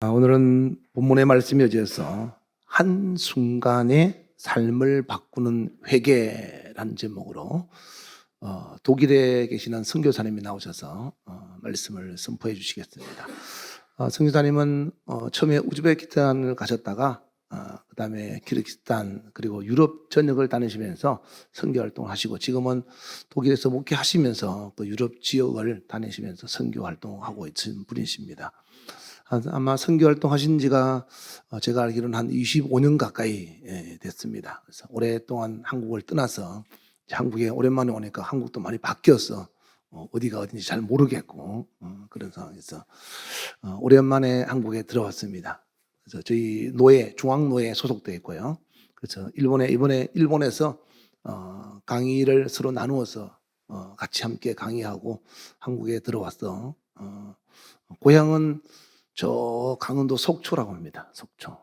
오늘은 본문의 말씀에 이어서 한순간의 삶을 바꾸는 회개라는 제목으로 독일에 계시는 선교사님이 나오셔서 말씀을 선포해 주시겠습니다. 선교사님은 처음에 우즈베키스탄을 가셨다가 그다음에 키르기스탄 그리고 유럽 전역을 다니시면서 선교 활동을 하시고 지금은 독일에서 목회하시면서 그 유럽 지역을 다니시면서 선교 활동하고 있는 분이십니다. 아마 선교 활동하신 지가 제가 알기로는 한 25년 가까이 됐습니다. 그래서 오랫동안 한국을 떠나서 한국에 오랜만에 오니까 한국도 많이 바뀌어서 어디가 어딘지 잘 모르겠고 그런 상황에서 오랜만에 한국에 들어왔습니다. 그래서 저희 노예, 중앙노예에 소속되어 있고요. 그래서 이번에 일본에서 강의를 서로 나누어서 같이 함께 강의하고 한국에 들어왔어. 고향은 저 강원도 속초라고 합니다. 속초.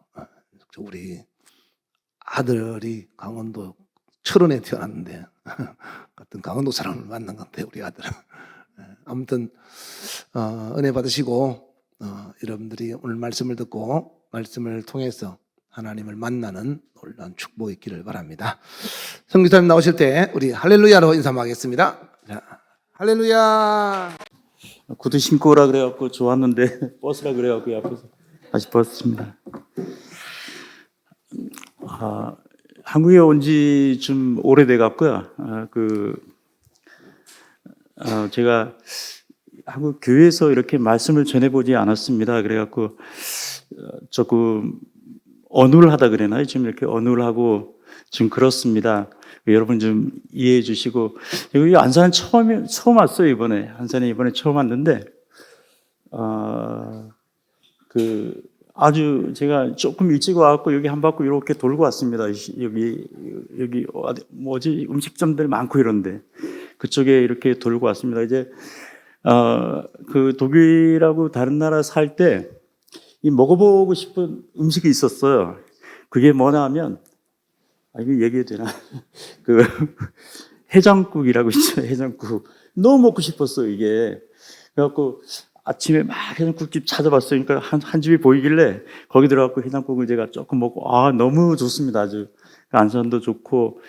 우리 아들이 강원도 철원에 태어났는데 같은 강원도 사람을 만난 것 같아요. 우리 아들은. 아무튼 은혜 받으시고 여러분들이 오늘 말씀을 듣고 말씀을 통해서 하나님을 만나는 놀라운 축복이 있기를 바랍니다. 선교사님 나오실 때 우리 할렐루야로 인사하겠습니다. 자, 할렐루야. 구두 신고 오라 그래갖고 좋았는데 버스라 그래갖고 앞에서 다시 벗습니다. 한국에 온 지 좀 오래돼 갖고요. 제가 한국 교회에서 이렇게 말씀을 전해보지 않았습니다. 그래갖고 조금 어눌하다 그러나요? 지금 이렇게 어눌하고 좀 그렇습니다. 여러분 좀 이해해 주시고, 여기 안산 처음 왔어요, 이번에. 안산에 이번에 처음 왔는데, 아주 제가 조금 일찍 와갖고 여기 한 바퀴 이렇게 돌고 왔습니다. 여기, 뭐지, 음식점들 많고 이런데. 그쪽에 이렇게 돌고 왔습니다. 이제, 그 독일하고 다른 나라 살 때, 이 먹어보고 싶은 음식이 있었어요. 그게 뭐냐 하면, 이거 얘기해도 되나? 해장국이라고 있죠, 해장국. 너무 먹고 싶었어요, 이게. 그래갖고 아침에 막 해장국집 찾아봤어요. 그러니까 한 집이 보이길래 거기 들어가고 해장국을 제가 조금 먹고, 너무 좋습니다, 아주. 안산도 좋고,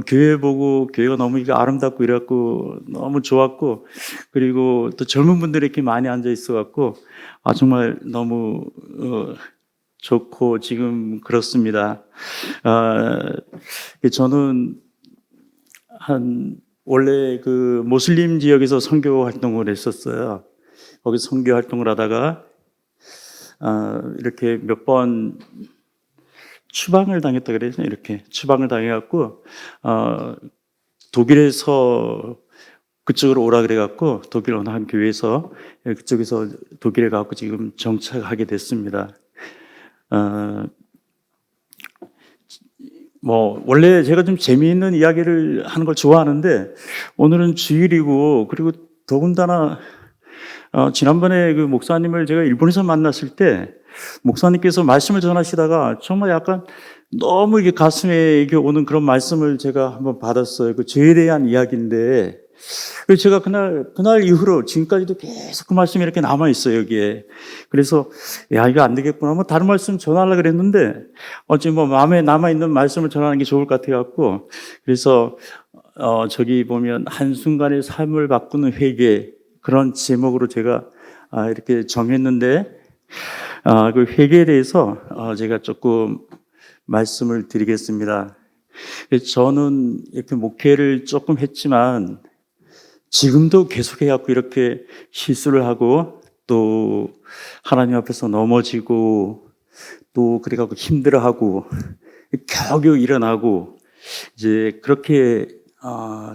교회 보고, 교회가 너무 이게 아름답고 이래갖고 너무 좋았고, 그리고 또 젊은 분들이 이렇게 많이 앉아 있어갖고, 정말 너무, 좋고 지금 그렇습니다. 저는 원래 그 모슬림 지역에서 선교 활동을 했었어요. 거기 선교 활동을 하다가 이렇게 몇 번 추방을 당했다 그래서 이렇게 추방을 당해갖고 독일에서 그쪽으로 오라 그래갖고 독일 어느 한 교회에서 그쪽에서 독일에 가갖고 지금 정착하게 됐습니다. 원래 제가 좀 재미있는 이야기를 하는 걸 좋아하는데, 오늘은 주일이고, 그리고 더군다나, 지난번에 그 목사님을 제가 일본에서 만났을 때, 목사님께서 말씀을 전하시다가 정말 약간 너무 이게 가슴에 이게 오는 그런 말씀을 제가 한번 받았어요. 그 죄에 대한 이야기인데, 그래서 제가 그날 이후로 지금까지도 계속 그 말씀이 이렇게 남아있어요, 여기에. 그래서, 이거 안 되겠구나. 다른 말씀 전하려고 그랬는데, 지금 마음에 남아있는 말씀을 전하는 게 좋을 것 같아갖고, 그래서, 저기 보면, 한순간의 삶을 바꾸는 회개, 그런 제목으로 제가, 이렇게 정했는데, 그 회개에 대해서, 제가 조금 말씀을 드리겠습니다. 저는 이렇게 목회를 조금 했지만, 지금도 계속해갖고 이렇게 실수를 하고 또 하나님 앞에서 넘어지고 또 그래갖고 힘들어하고 겨우겨우 일어나고 이제 그렇게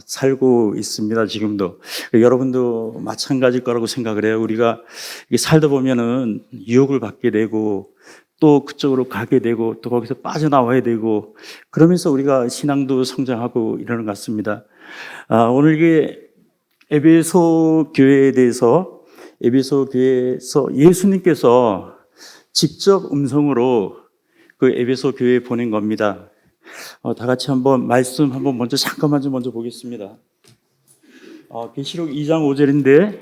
살고 있습니다. 지금도. 여러분도 마찬가지일 거라고 생각을 해요. 우리가 살다 보면은 유혹을 받게 되고 또 그쪽으로 가게 되고 또 거기서 빠져나와야 되고 그러면서 우리가 신앙도 성장하고 이러는 것 같습니다. 오늘 이게 에베소 교회에 대해서 에베소 교회에서 예수님께서 직접 음성으로 그 에베소 교회에 보낸 겁니다. 다 같이 한번 말씀 한번 잠깐만 먼저 보겠습니다. 계시록 2장 5절인데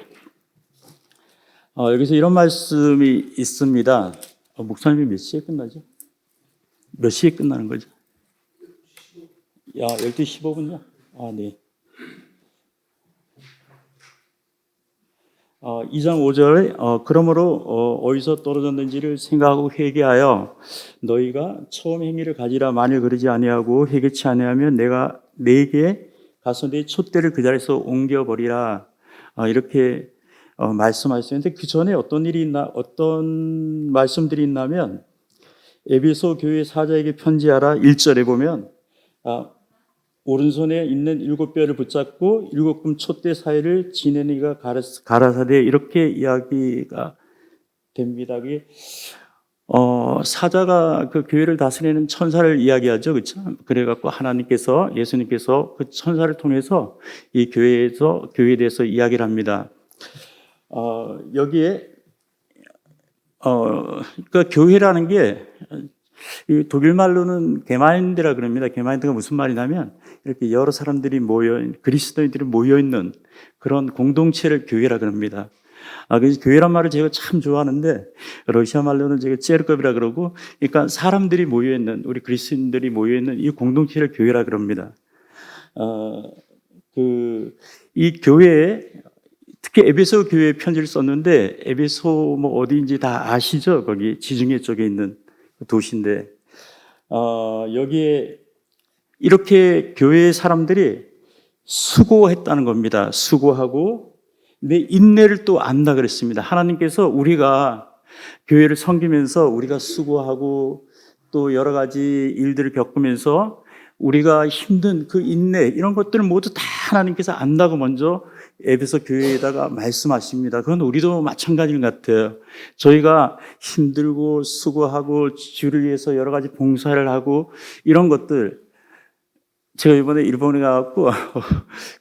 여기서 이런 말씀이 있습니다. 목사님이 몇 시에 끝나죠? 몇 시에 끝나는 거죠? 12시 15분이요? 네. 2장 5절 그러므로 어디서 떨어졌는지를 생각하고 회개하여 너희가 처음 행위를 가지라. 만일 그러지 아니하고 회개치 아니하면 내가 네게 가서 네 촛대를 그 자리에서 옮겨버리라. 이렇게 말씀하셨는데 그 전에 어떤 말씀들이 있냐면 에베소 교회 사자에게 편지하라 1절에 보면 오른손에 있는 7뼈를 붙잡고 7금 촛대 사이를 지내니가 가라사대 이렇게 이야기가 됩니다. 사자가 그 교회를 다스리는 천사를 이야기하죠, 그렇죠? 그래갖고 하나님께서 예수님께서 그 천사를 통해서 이 교회에 대해서 이야기를 합니다. 여기에 그러니까 교회라는 게 이 독일 말로는 게마인드라 그럽니다. 게마인드가 무슨 말이냐면 이렇게 여러 사람들이 그리스도인들이 모여 있는 그런 공동체를 교회라 그럽니다. 그래서 교회란 말을 제가 참 좋아하는데 러시아 말로는 제가 째르컵이라 그러고, 그러니까 사람들이 모여 있는, 우리 그리스도인들이 모여 있는 이 공동체를 교회라 그럽니다. 이 교회에 특히 에베소 교회에 편지를 썼는데 에베소 어디인지 다 아시죠? 거기 지중해 쪽에 있는 도시인데 여기에 이렇게 교회 사람들이 수고했다는 겁니다. 수고하고 내 인내를 또 안다 그랬습니다. 하나님께서 우리가 교회를 섬기면서 우리가 수고하고 또 여러 가지 일들을 겪으면서 우리가 힘든 그 인내 이런 것들을 모두 다 하나님께서 안다고 먼저 에베소 교회에다가 말씀하십니다. 그건 우리도 마찬가지인 것 같아요. 저희가 힘들고 수고하고 주를 위해서 여러 가지 봉사를 하고 이런 것들, 제가 이번에 일본에 가갖고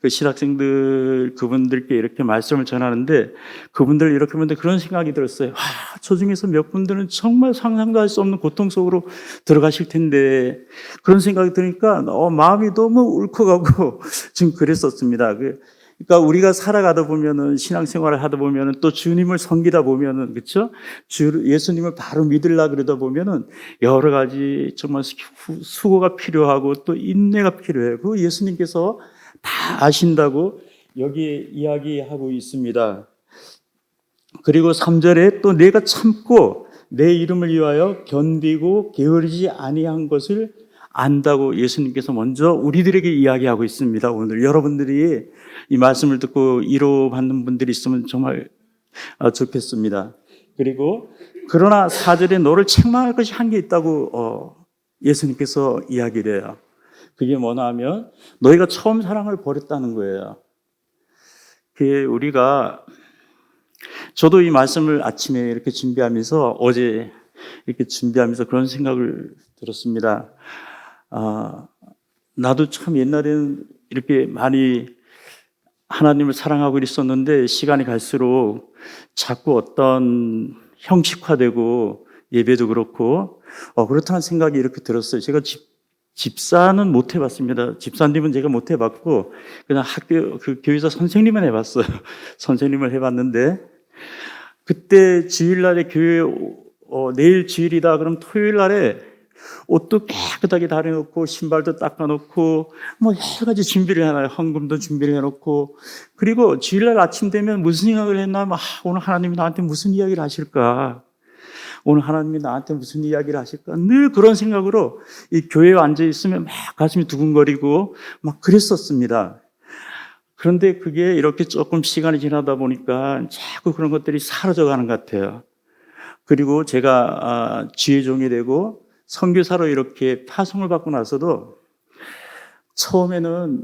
그 신학생들 그분들께 이렇게 말씀을 전하는데 그분들 이렇게 보는데 그런 생각이 들었어요. 저 중에서 몇 분들은 정말 상상도 할 수 없는 고통 속으로 들어가실 텐데, 그런 생각이 드니까 마음이 너무 울컥하고 지금 그랬었습니다. 그러니까 우리가 살아가다 보면은, 신앙생활을 하다 보면은, 또 주님을 섬기다 보면은, 그렇죠? 예수님을 바로 믿으려 그러다 보면은 여러 가지 정말 수고가 필요하고 또 인내가 필요해요. 그 예수님께서 다 아신다고 여기에 이야기하고 있습니다. 그리고 3절에 또 내가 참고 내 이름을 위하여 견디고 게으르지 아니한 것을 안다고 예수님께서 먼저 우리들에게 이야기하고 있습니다. 오늘 여러분들이 이 말씀을 듣고 위로받는 분들이 있으면 정말 좋겠습니다. 그리고 그러나 4절에 너를 책망할 것이 한 게 있다고 예수님께서 이야기를 해요. 그게 뭐냐 하면 너희가 처음 사랑을 버렸다는 거예요. 그게 저도 이 말씀을 아침에 이렇게 준비하면서, 어제 이렇게 준비하면서 그런 생각을 들었습니다. 나도 참 옛날에는 이렇게 많이 하나님을 사랑하고 있었는데 시간이 갈수록 자꾸 어떤 형식화되고 예배도 그렇고 그렇다는 생각이 이렇게 들었어요. 제가 집사는 못 해봤습니다. 집사님은 제가 못 해봤고 그냥 교회에서 선생님은 해봤어요. 선생님을 해봤는데 그때 주일날에 교회 내일 주일이다 그럼 토요일날에 옷도 깨끗하게 다려놓고 신발도 닦아놓고 여러 가지 준비를 해놔요. 헌금도 준비를 해놓고, 그리고 주일날 아침 되면 무슨 생각을 했냐면 오늘 하나님이 나한테 무슨 이야기를 하실까, 오늘 하나님이 나한테 무슨 이야기를 하실까, 늘 그런 생각으로 이 교회에 앉아있으면 막 가슴이 두근거리고 막 그랬었습니다. 그런데 그게 이렇게 조금 시간이 지나다 보니까 자꾸 그런 것들이 사라져가는 것 같아요. 그리고 제가 지혜종이 되고 선교사로 이렇게 파송을 받고 나서도 처음에는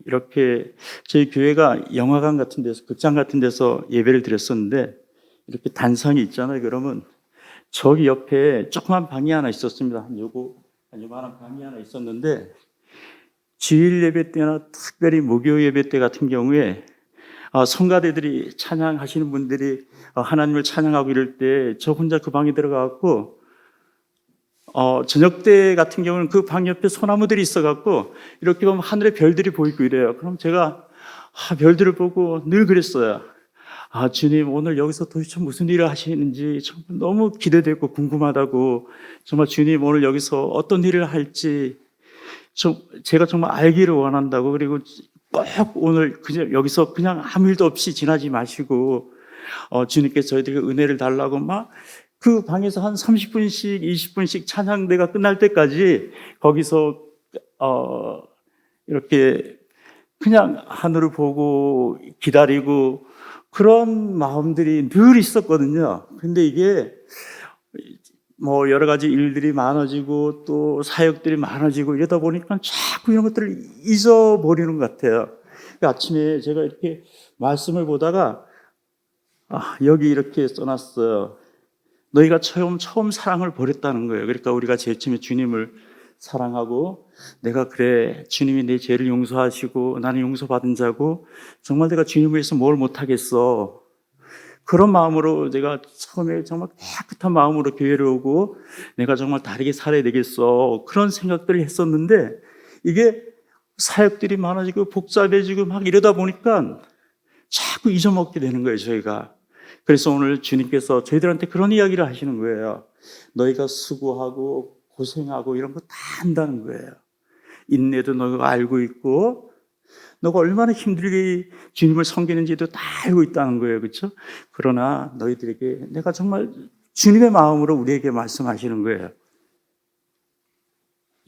이렇게 저희 교회가 영화관 같은 데서, 극장 같은 데서 예배를 드렸었는데 이렇게 단상이 있잖아요. 그러면 저기 옆에 조그만 방이 하나 있었습니다. 요만한 방이 하나 있었는데 주일 예배 때나 특별히 목요 예배 때 같은 경우에 성가대들이 찬양하시는 분들이 하나님을 찬양하고 이럴 때 저 혼자 그 방에 들어가갖고 저녁 때 같은 경우는 그 방 옆에 소나무들이 있어갖고 이렇게 보면 하늘에 별들이 보이고 이래요. 그럼 제가 별들을 보고 늘 그랬어요. 주님, 오늘 여기서 도대체 무슨 일을 하시는지 정말 너무 기대되고 궁금하다고, 정말 주님, 오늘 여기서 어떤 일을 할지, 제가 정말 알기를 원한다고, 그리고 꼭 오늘 그냥 여기서 그냥 아무 일도 없이 지나지 마시고, 주님께서 저희들에게 은혜를 달라고 막 그 방에서 한 30분씩, 20분씩 찬양대가 끝날 때까지 거기서, 이렇게 그냥 하늘을 보고 기다리고 그런 마음들이 늘 있었거든요. 근데 이게 뭐 여러 가지 일들이 많아지고 또 사역들이 많아지고 이러다 보니까 자꾸 이런 것들을 잊어버리는 것 같아요. 아침에 제가 이렇게 말씀을 보다가 여기 이렇게 써놨어요. 너희가 처음 사랑을 버렸다는 거예요. 그러니까 우리가 제일 처음에 주님을 사랑하고 내가 그래 주님이 내 죄를 용서하시고 나는 용서받은 자고 정말 내가 주님을 위해서 뭘 못하겠어. 그런 마음으로 제가 처음에 정말 깨끗한 마음으로 교회를 오고 내가 정말 다르게 살아야 되겠어. 그런 생각들을 했었는데 이게 사역들이 많아지고 복잡해지고 막 이러다 보니까 자꾸 잊어먹게 되는 거예요, 저희가. 그래서 오늘 주님께서 저희들한테 그런 이야기를 하시는 거예요. 너희가 수고하고 고생하고 이런 거 다 한다는 거예요. 인내도 너가 알고 있고 너가 얼마나 힘들게 주님을 섬기는지도 다 알고 있다는 거예요. 그렇죠? 그러나 너희들에게 내가 정말 주님의 마음으로 우리에게 말씀하시는 거예요.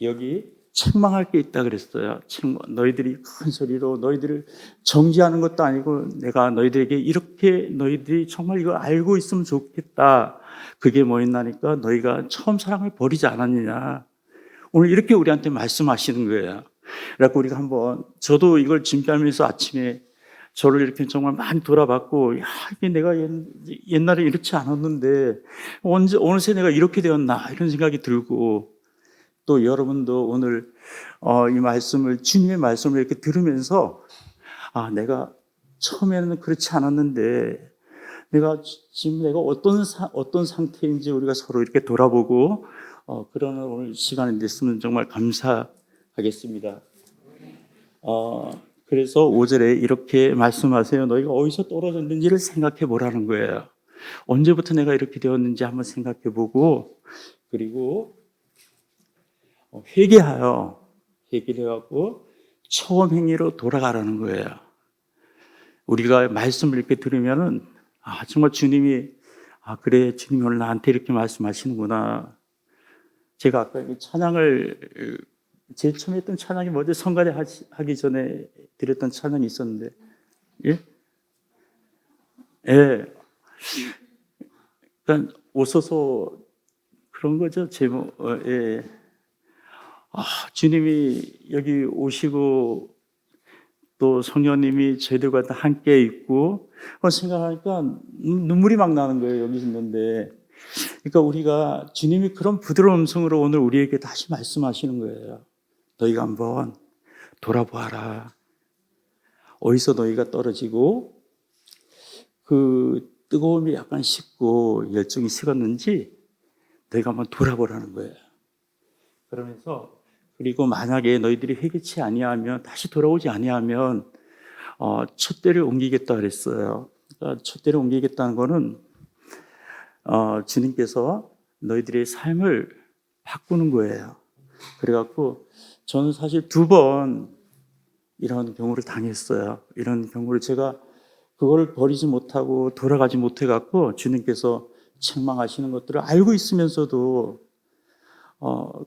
여기 책망할 게 있다 그랬어요. 너희들이 큰 소리로 너희들을 정지하는 것도 아니고 내가 너희들에게 이렇게 너희들이 정말 이거 알고 있으면 좋겠다. 그게 뭐였나니까 너희가 처음 사랑을 버리지 않았느냐. 오늘 이렇게 우리한테 말씀하시는 거예요. 그래서 우리가 한번 저도 이걸 준비하면서 아침에 저를 이렇게 정말 많이 돌아봤고 이게 내가 옛날에 이렇지 않았는데 어느새 내가 이렇게 되었나 이런 생각이 들고 또 여러분도 오늘 이 말씀을 주님의 말씀을 이렇게 들으면서 내가 처음에는 그렇지 않았는데 지금 내가 어떤 상태인지 우리가 서로 이렇게 돌아보고 그러는 오늘 시간이 됐으면 정말 감사하겠습니다. 그래서 5절에 이렇게 말씀하세요. 너희가 어디서 떨어졌는지를 생각해 보라는 거예요. 언제부터 내가 이렇게 되었는지 한번 생각해 보고 그리고 회개를 해갖고 처음 행위로 돌아가라는 거예요. 우리가 말씀을 이렇게 들으면은 정말 주님이 그래 주님이 오늘 나한테 이렇게 말씀하시는구나. 제가 아까 찬양을 제일 처음에 했던 찬양이 뭐죠? 성가대 하기 전에 드렸던 찬양이 있었는데 예? 그러니까 오소서 그런 거죠 제목. 주님이 여기 오시고 또 성령님이 저희들과 함께 있고 생각하니까 눈물이 막 나는 거예요. 여기 있는데 그러니까 우리가 주님이 그런 부드러운 음성으로 오늘 우리에게 다시 말씀하시는 거예요. 너희가 한번 돌아보아라. 어디서 너희가 떨어지고 그 뜨거움이 약간 식고 열정이 식었는지 너희가 한번 돌아보라는 거예요. 그러면서 그리고 만약에 너희들이 회개치 아니하면 다시 돌아오지 아니하면 촛대를 옮기겠다 그랬어요. 그러니까 촛대를 옮기겠다는 거는 주님께서 너희들의 삶을 바꾸는 거예요. 그래갖고 저는 사실 2번 이런 경우를 당했어요. 이런 경우를 제가 그거를 버리지 못하고 돌아가지 못해갖고 주님께서 책망하시는 것들을 알고 있으면서도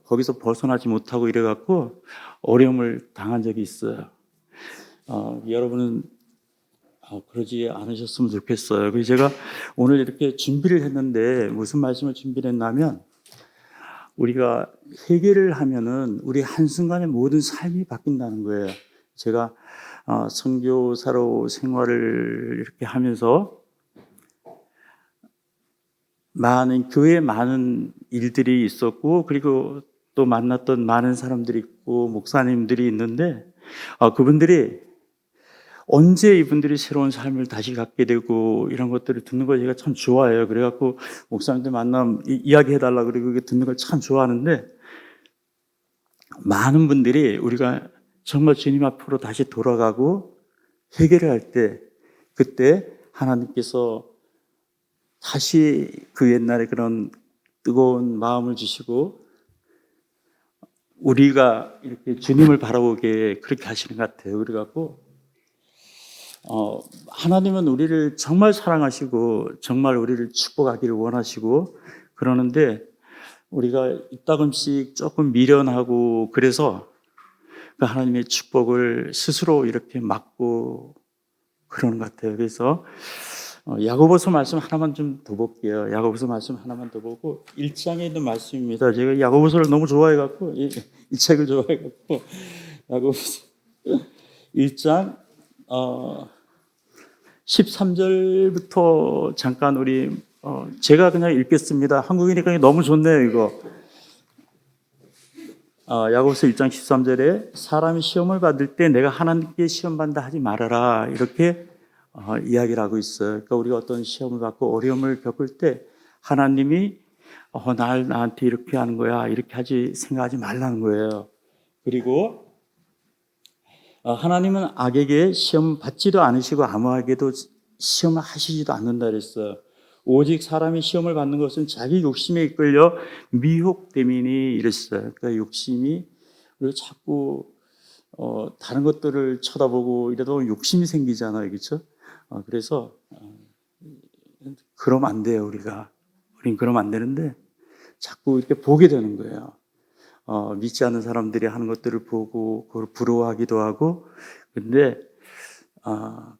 거기서 벗어나지 못하고 이래갖고 어려움을 당한 적이 있어요. 여러분은 그러지 않으셨으면 좋겠어요. 그래서 제가 오늘 이렇게 준비를 했는데 무슨 말씀을 준비를 했냐면 우리가 회개를 하면은 우리 한순간에 모든 삶이 바뀐다는 거예요. 제가 선교사로 생활을 이렇게 하면서 교회에 많은 일들이 있었고 그리고 또 만났던 많은 사람들이 있고 목사님들이 있는데 그분들이 언제 이분들이 새로운 삶을 다시 갖게 되고 이런 것들을 듣는 걸 제가 참 좋아해요. 그래갖고 목사님들 만나면 이야기해달라고 그러고 듣는 걸 참 좋아하는데 많은 분들이 우리가 정말 주님 앞으로 다시 돌아가고 회개를 할 때 그때 하나님께서 다시 그 옛날에 그런 뜨거운 마음을 주시고 우리가 이렇게 주님을 바라보게 그렇게 하시는 것 같아요. 그래갖고 하나님은 우리를 정말 사랑하시고 정말 우리를 축복하기를 원하시고 그러는데 우리가 이따금씩 조금 미련하고 그래서 그 하나님의 축복을 스스로 이렇게 막고 그러는 것 같아요. 그래서 야고보서 말씀 하나만 좀 더 볼게요. 야고보서 말씀 하나만 더 보고 1장에 있는 말씀입니다. 제가 야고보서를 너무 좋아해갖고 이 책을 좋아해갖고 야고보서 1장 13절부터 잠깐 우리 제가 그냥 읽겠습니다. 한국이니까 너무 좋네요, 이거. 야고보서 1장 13절에 사람이 시험을 받을 때 내가 하나님께 시험 받는다 하지 말아라 이렇게 이야기를 하고 있어요. 그러니까 우리가 어떤 시험을 받고 어려움을 겪을 때 하나님이 나한테 이렇게 하는 거야 이렇게 생각하지 말라는 거예요. 그리고 하나님은 악에게 시험 받지도 않으시고 아무에게도 시험을 하시지도 않는다 그랬어요. 오직 사람이 시험을 받는 것은 자기 욕심에 이끌려 미혹됨이니 이랬어요. 그러니까 욕심이 우리가 자꾸 다른 것들을 쳐다보고 이러다 보면 욕심이 생기잖아요, 그렇죠? 그래서 그러면 안 돼요. 우린 그러면 안 되는데 자꾸 이렇게 보게 되는 거예요. 믿지 않는 사람들이 하는 것들을 보고 그걸 부러워하기도 하고. 근데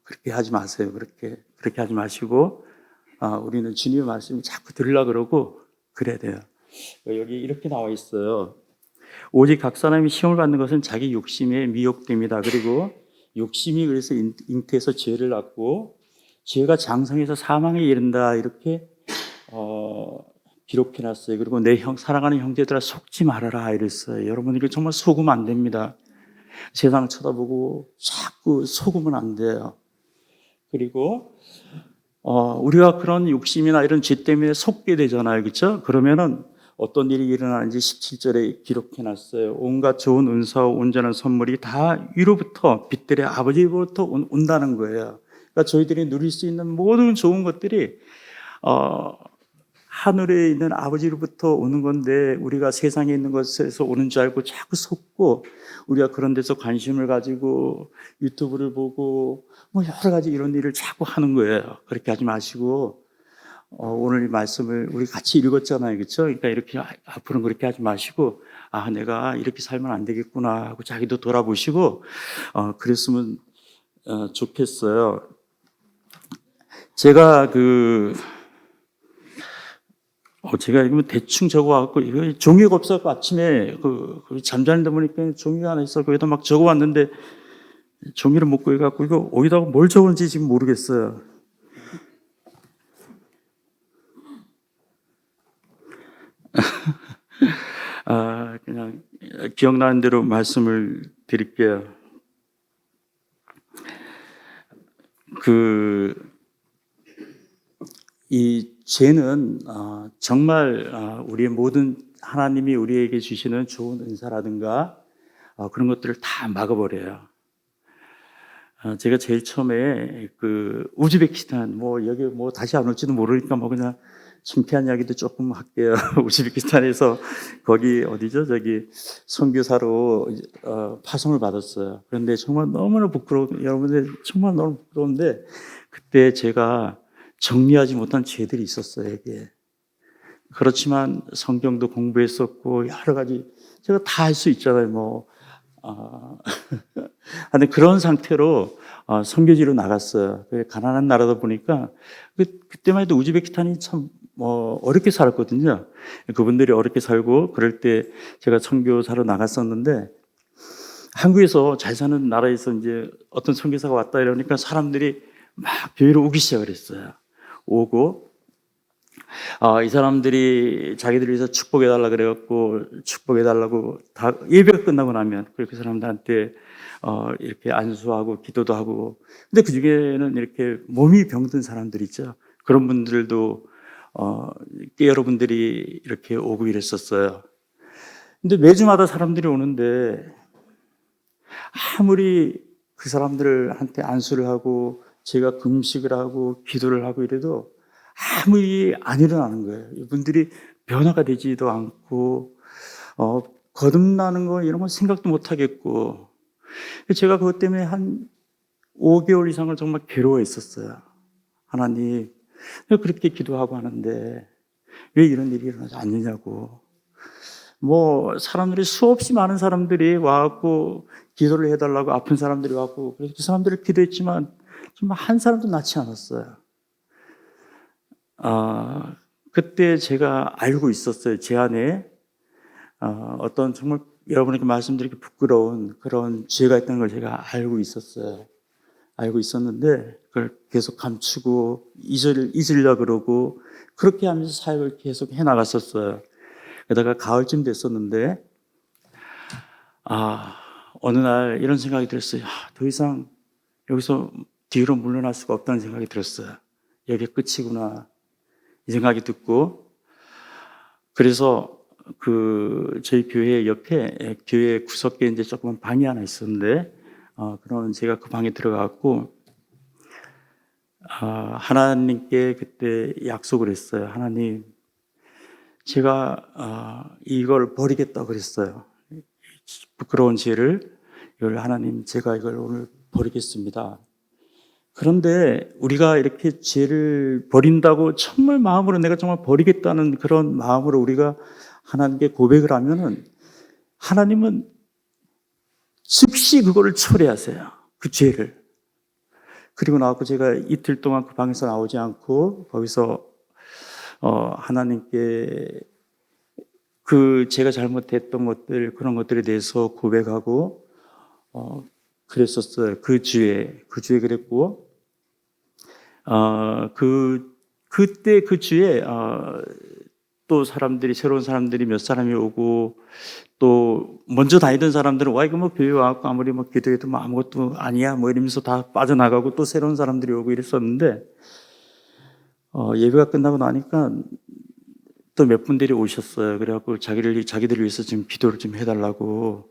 그렇게 하지 마세요. 그렇게 하지 마시고 우리는 주님의 말씀을 자꾸 들으려고 그러고 그래야 돼요. 여기 이렇게 나와 있어요. 오직 각 사람이 시험을 받는 것은 자기 욕심에 미혹됩니다. 그리고 욕심이 그래서 잉태해서 죄를 낳고 죄가 장성해서 사망에 이른다 이렇게 기록해놨어요. 그리고 내 사랑하는 형제들아 속지 말아라 이랬어요. 여러분 이거 정말 속으면 안 됩니다. 세상 쳐다보고 자꾸 속으면 안 돼요. 그리고 우리가 그런 욕심이나 이런 죄 때문에 속게 되잖아요. 그렇죠? 그러면은 어떤 일이 일어나는지 17절에 기록해놨어요. 온갖 좋은 은사와 온전한 선물이 다 위로부터 빛들의 아버지로부터 온다는 거예요. 그러니까 저희들이 누릴 수 있는 모든 좋은 것들이 하늘에 있는 아버지로부터 오는 건데 우리가 세상에 있는 것에서 오는 줄 알고 자꾸 속고 우리가 그런 데서 관심을 가지고 유튜브를 보고 뭐 여러 가지 이런 일을 자꾸 하는 거예요. 그렇게 하지 마시고 오늘 이 말씀을 우리 같이 읽었잖아요. 그렇죠? 그러니까 이렇게 앞으로는 그렇게 하지 마시고 내가 이렇게 살면 안 되겠구나 하고 자기도 돌아보시고 그랬으면 좋겠어요. 제가 제가 이거 대충 적어왔고, 이거 종이가 없어서 아침에 잠자는데 보니까 종이가 하나 있어. 거기다 막 적어왔는데, 종이를 못 구해갖고, 이거 어디다가 뭘 적었는지 지금 모르겠어요. 그냥 기억나는 대로 말씀을 드릴게요. 이 죄는 정말 우리의 모든 하나님이 우리에게 주시는 좋은 은사라든가 그런 것들을 다 막아버려요. 제가 제일 처음에 우즈베키스탄 여기 다시 안 올지도 모르니까 그냥 창피한 이야기도 조금 할게요. 우즈베키스탄에서 거기 어디죠? 저기 선교사로 파송을 받았어요. 그런데 정말 너무나 여러분들 정말 너무 부끄러운데 그때 제가 정리하지 못한 죄들이 있었어요, 이게. 그렇지만 성경도 공부했었고, 여러 가지, 제가 다 할 수 있잖아요, 근데 그런 상태로 선교지로 나갔어요. 가난한 나라다 보니까, 그때만 해도 우즈베키스탄이 참, 어렵게 살았거든요. 그분들이 어렵게 살고, 그럴 때 제가 선교사로 나갔었는데, 한국에서 잘 사는 나라에서 이제 어떤 선교사가 왔다 이러니까 사람들이 막 교회로 오기 시작을 했어요. 오고 이 사람들이 자기들 위해서 축복해달라 그래갖고 축복해달라고 다 예배가 끝나고 나면 그렇게 사람들한테 이렇게 안수하고 기도도 하고 근데 그 중에는 이렇게 몸이 병든 사람들 있죠. 그런 분들도 여러분들이 이렇게 오고 이랬었어요. 근데 매주마다 사람들이 오는데 아무리 그 사람들한테 안수를 하고 제가 금식을 하고 기도를 하고 이래도 아무 일이 안 일어나는 거예요. 이분들이 변화가 되지도 않고 거듭나는 거 이런 건 생각도 못 하겠고, 제가 그것 때문에 한 5개월 이상을 정말 괴로워했었어요. 하나님, 내가 그렇게 기도하고 하는데 왜 이런 일이 일어나지 않느냐고. 뭐 사람들이 수없이 많은 사람들이 와갖고 기도를 해달라고, 아픈 사람들이 와갖고, 그래서 그 사람들을 기도했지만 정말 한 사람도 낫지 않았어요. 그때 제가 알고 있었어요. 제 안에 어떤 정말 여러분에게 말씀드리기 부끄러운 그런 죄가 있다는 걸 제가 알고 있었어요. 알고 있었는데 그걸 계속 감추고 잊으려고 그러고 그렇게 하면서 사역을 계속 해나갔었어요. 게다가 가을쯤 됐었는데 어느 날 이런 생각이 들었어요. 더 이상 여기서 뒤로 물러날 수가 없다는 생각이 들었어요. 여기 끝이구나 이 생각이 듣고, 그래서 저희 교회 옆에 교회 구석에 이제 조그만 방이 하나 있었는데 그런 제가 그 방에 들어가고 하나님께 그때 약속을 했어요. 하나님, 제가 이걸 버리겠다고 그랬어요. 부끄러운 죄를, 이걸 하나님, 제가 이걸 오늘 버리겠습니다. 그런데 우리가 이렇게 죄를 버린다고 정말 마음으로 내가 정말 버리겠다는 그런 마음으로 우리가 하나님께 고백을 하면은 하나님은 즉시 그거를 처리하세요. 그 죄를. 그리고 나왔고 제가 이틀 동안 그 방에서 나오지 않고 거기서 하나님께 제가 잘못했던 것들, 그런 것들에 대해서 고백하고 그랬었어요. 그 주에 그랬고 그때 그 주에 또 새로운 사람들이 몇 사람이 오고, 또 먼저 다니던 사람들은 와 이거 뭐 교회 와갖고 아무리 뭐 기도해도 뭐 아무것도 아니야 뭐 이러면서 다 빠져나가고, 또 새로운 사람들이 오고 이랬었는데 예배가 끝나고 나니까 또 몇 분들이 오셨어요. 그래갖고 자기들을 위해서 좀 기도를 좀 해달라고.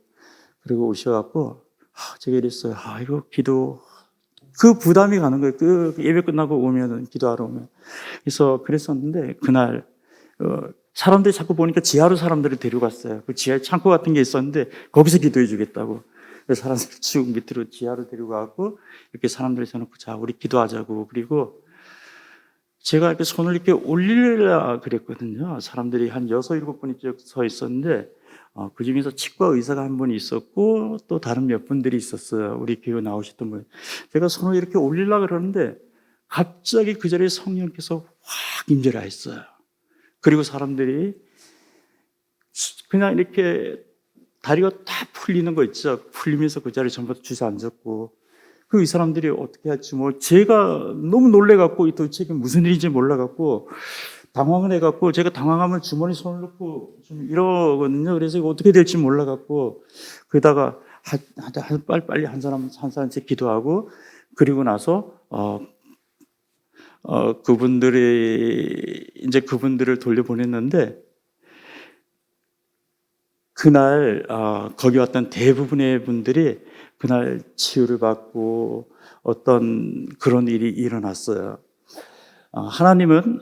그리고 오셔갖고 제가 이랬어요. 이거 기도, 그 부담이 가는 거예요. 그 예배 끝나고 오면은, 기도하러 오면. 그래서 그랬었는데 그날 사람들이 자꾸 보니까 지하로 사람들을 데려갔어요. 그 지하에 창고 같은 게 있었는데 거기서 기도해 주겠다고. 그래서 사람들을 쭉 밑으로 지하로 데려가고 이렇게 사람들이 서놓고 자 우리 기도하자고. 그리고 제가 이렇게 손을 이렇게 올리려 그랬거든요. 사람들이 한 6, 7분이 쭉 서 있었는데 그 중에서 치과 의사가 한 분이 있었고 또 다른 몇 분들이 있었어요. 우리 교회 나오셨던 분. 제가 손을 이렇게 올리려고 그러는데 갑자기 그 자리에 성령께서 확 임재를 했어요. 그리고 사람들이 그냥 이렇게 다리가 다 풀리는 거 있죠. 풀리면서 그 자리에 전부 주저앉았고, 이 사람들이 어떻게 할지 제가 너무 놀래갖고 도대체 이게 무슨 일인지 몰라갖고 당황을 해갖고, 제가 당황하면 주머니 손을 넣고 좀 이러거든요. 그래서 이거 어떻게 될지 몰라갖고 그러다가 빨리 한 사람씩 기도하고, 그리고 나서 그분들을 돌려보냈는데, 그날 거기 왔던 대부분의 분들이 그날 치유를 받고 어떤 그런 일이 일어났어요. 하나님은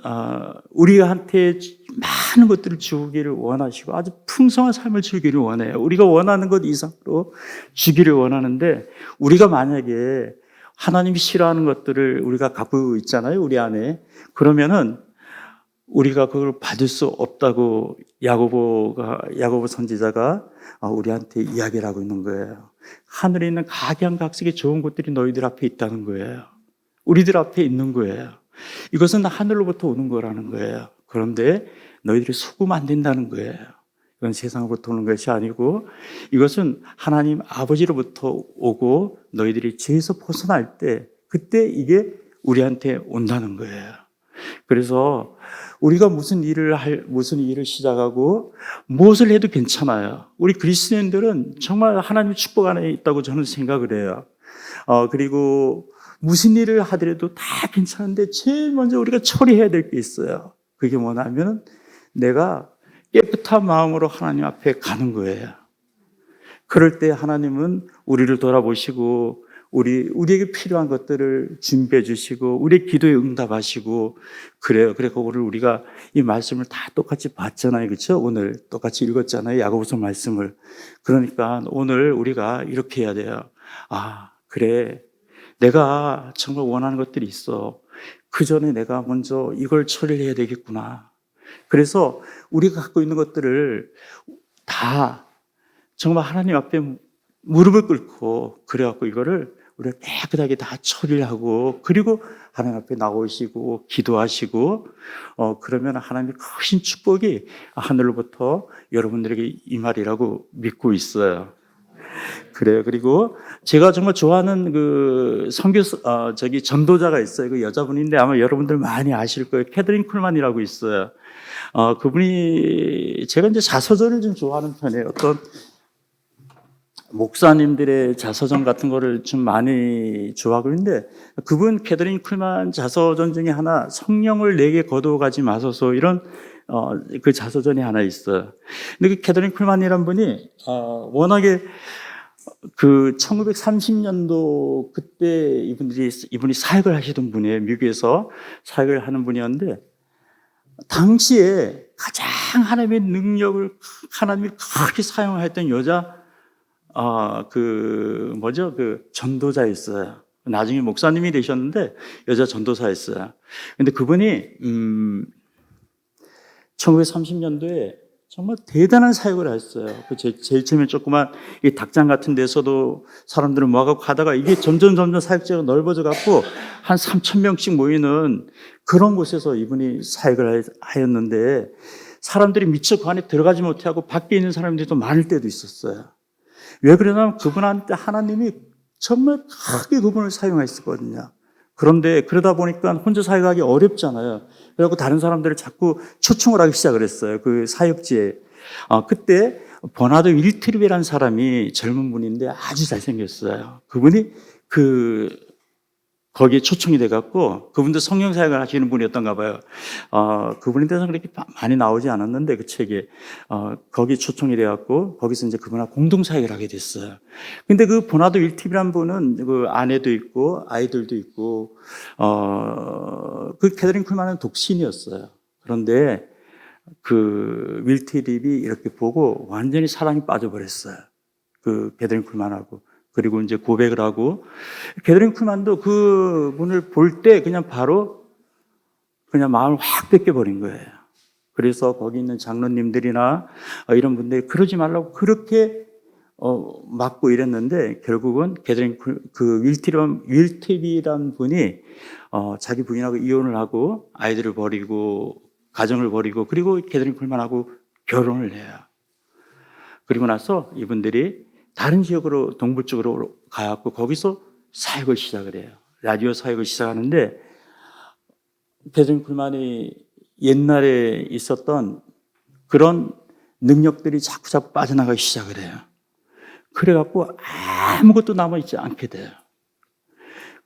우리한테 많은 것들을 주기를 원하시고 아주 풍성한 삶을 주기를 원해요. 우리가 원하는 것 이상으로 주기를 원하는데, 우리가 만약에 하나님이 싫어하는 것들을 우리가 갖고 있잖아요, 우리 안에. 그러면은 우리가 그걸 받을 수 없다고 야고보 선지자가 우리한테 이야기를 하고 있는 거예요. 하늘에 있는 각양각색의 좋은 것들이 너희들 앞에 있다는 거예요. 우리들 앞에 있는 거예요. 이것은 하늘로부터 오는 거라는 거예요. 그런데 너희들이 속으면 안 된다는 거예요. 이건 세상으로부터 오는 것이 아니고 이것은 하나님 아버지로부터 오고, 너희들이 죄에서 벗어날 때 그때 이게 우리한테 온다는 거예요. 그래서 우리가 무슨 일을 시작하고 무엇을 해도 괜찮아요. 우리 그리스도인들은 정말 하나님의 축복 안에 있다고 저는 생각을 해요. 그리고 무슨 일을 하더라도 다 괜찮은데 제일 먼저 우리가 처리해야 될 게 있어요. 그게 뭐냐면 내가 깨끗한 마음으로 하나님 앞에 가는 거예요. 그럴 때 하나님은 우리를 돌아보시고 우리에게 필요한 것들을 준비해 주시고, 우리의 기도에 응답하시고, 그래요. 그래, 그거를 우리가 이 말씀을 다 똑같이 봤잖아요. 그렇죠? 오늘 똑같이 읽었잖아요. 야고보서 말씀을. 그러니까 오늘 우리가 이렇게 해야 돼요. 아, 그래. 내가 정말 원하는 것들이 있어. 그 전에 내가 먼저 이걸 처리를 해야 되겠구나. 그래서 우리가 갖고 있는 것들을 다 정말 하나님 앞에 무릎을 꿇고, 그래갖고 이거를 우리가 깨끗하게 다 처리를 하고, 그리고 하나님 앞에 나오시고 기도하시고, 그러면 하나님의 크신 축복이 하늘로부터 여러분들에게 임하리라고 믿고 있어요. 그래요. 그리고 제가 정말 좋아하는 그 전도자가 있어요. 그 여자분인데 아마 여러분들 많이 아실 거예요. 캐더린 쿨만이라고 있어요. 그분이, 제가 이제 자서전을 좀 좋아하는 편이에요. 어떤 목사님들의 자서전 같은 거를 좀 많이 좋아하고 있는데, 그분 캐더린 쿨만 자서전 중에 하나, 성령을 내게 거두어가지 마소서, 이런 그 자서전이 하나 있어요. 근데 그 캐더린 쿨만이란 분이 워낙에 그 1930년도 그때 이분이 사역을 하시던 분이에요. 미국에서 사역을 하는 분이었는데, 당시에 가장 하나님의 능력을 하나님이 크게 사용했던 여자 그 전도자였어요. 나중에 목사님이 되셨는데 여자 전도사였어요. 근데 그분이 1930년도에 정말 대단한 사역을 했어요. 제일 처음에 조그만 이 닭장 같은 데서도 사람들을 모아갖고 가다가 이게 점점 사역지가 넓어져 갖고 한 3,000명씩 모이는 그런 곳에서 이분이 사역을 하였는데, 사람들이 미처 그 안에 들어가지 못하고 밖에 있는 사람들이 또 많을 때도 있었어요. 왜 그러냐면 그분한테 하나님이 정말 크게 그분을 사용했었거든요. 그런데 그러다 보니까 혼자 사역하기 어렵잖아요. 그래서 다른 사람들을 자꾸 초청을 하기 시작을 했어요. 그 사역지에. 그때 버나드 윌트립이라는 사람이 젊은 분인데 아주 잘생겼어요. 그분이 거기에 초청이 돼갖고, 그분도 성령 사역을 하시는 분이었던가 봐요. 그분에 대해서 그렇게 많이 나오지 않았는데, 그 책에. 거기 초청이 돼갖고, 거기서 이제 그분하고 공동 사역을 하게 됐어요. 근데 그 버나드 윌팁이라는 분은 그 아내도 있고, 아이들도 있고, 그 캐더린 쿨만은 독신이었어요. 그런데 그 윌팁이 이렇게 보고 완전히 사랑에 빠져버렸어요. 그 캐더린 쿨만하고. 그리고 이제 고백을 하고, 캐더린 쿨만도 그 분을 볼 때 그냥 바로 그냥 마음을 확 뺏겨버린 거예요. 그래서 거기 있는 장로님들이나 이런 분들이 그러지 말라고 그렇게 막고 이랬는데, 결국은 캐더린 윌팁이란 분이 자기 부인하고 이혼을 하고 아이들을 버리고 가정을 버리고, 그리고 캐더린 쿨만하고 결혼을 해요. 그리고 나서 이분들이 다른 지역으로, 동부 쪽으로 가갖고 거기서 사역을 시작을 해요. 라디오 사역을 시작하는데, 캐더린 쿨만이 옛날에 있었던 그런 능력들이 자꾸 빠져나가기 시작을 해요. 그래갖고 아무것도 남아있지 않게 돼요.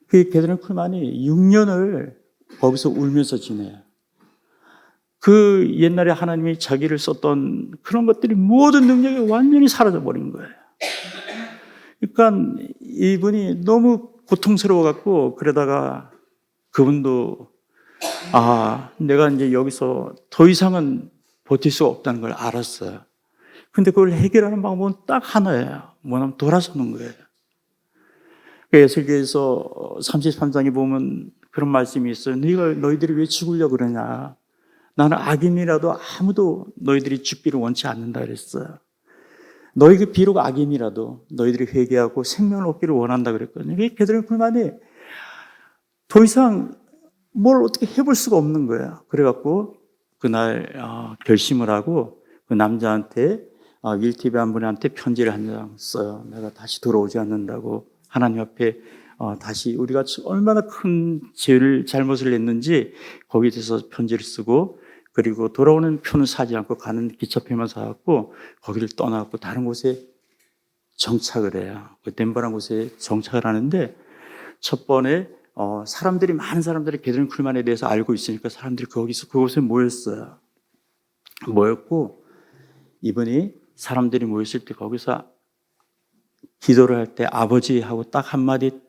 그 캐더린 쿨만이 6년을 거기서 울면서 지내요. 그 옛날에 하나님이 자기를 썼던 그런 것들이 모든 능력이 완전히 사라져버린 거예요. 그러니까 이분이 너무 고통스러워갖고, 그러다가 그분도 내가 이제 여기서 더 이상은 버틸 수가 없다는 걸 알았어요. 근데 그걸 해결하는 방법은 딱 하나예요. 뭐냐면 돌아서는 거예요. 에스겔서 33장에 보면 그런 말씀이 있어요. 너희들이 왜 죽으려고 그러냐. 나는 악인이라도 아무도 너희들이 죽기를 원치 않는다 그랬어요. 너희가 비록 악인이라도 너희들이 회개하고 생명을 얻기를 원한다 그랬거든요. 캐더린 쿨만이 더 이상 뭘 어떻게 해볼 수가 없는 거예요. 그래갖고 그날 결심을 하고 그 남자한테, 윌팁의 한 분한테 편지를 한 장 써요. 내가 다시 돌아오지 않는다고, 하나님 앞에 다시 우리가 얼마나 큰 잘못을 했는지 거기에 대해서 편지를 쓰고, 그리고 돌아오는 표는 사지 않고 가는 기차표만 사갖고 거기를 떠나갖고 다른 곳에 정착을 해요. 그 덴버라는 곳에 정착을 하는데, 첫 번에 많은 사람들이 캐더린 쿨만에 대해서 알고 있으니까 사람들이 그곳에 모였어요. 모였고, 이분이 사람들이 모였을 때 거기서 기도를 할 때 아버지하고 딱 한마디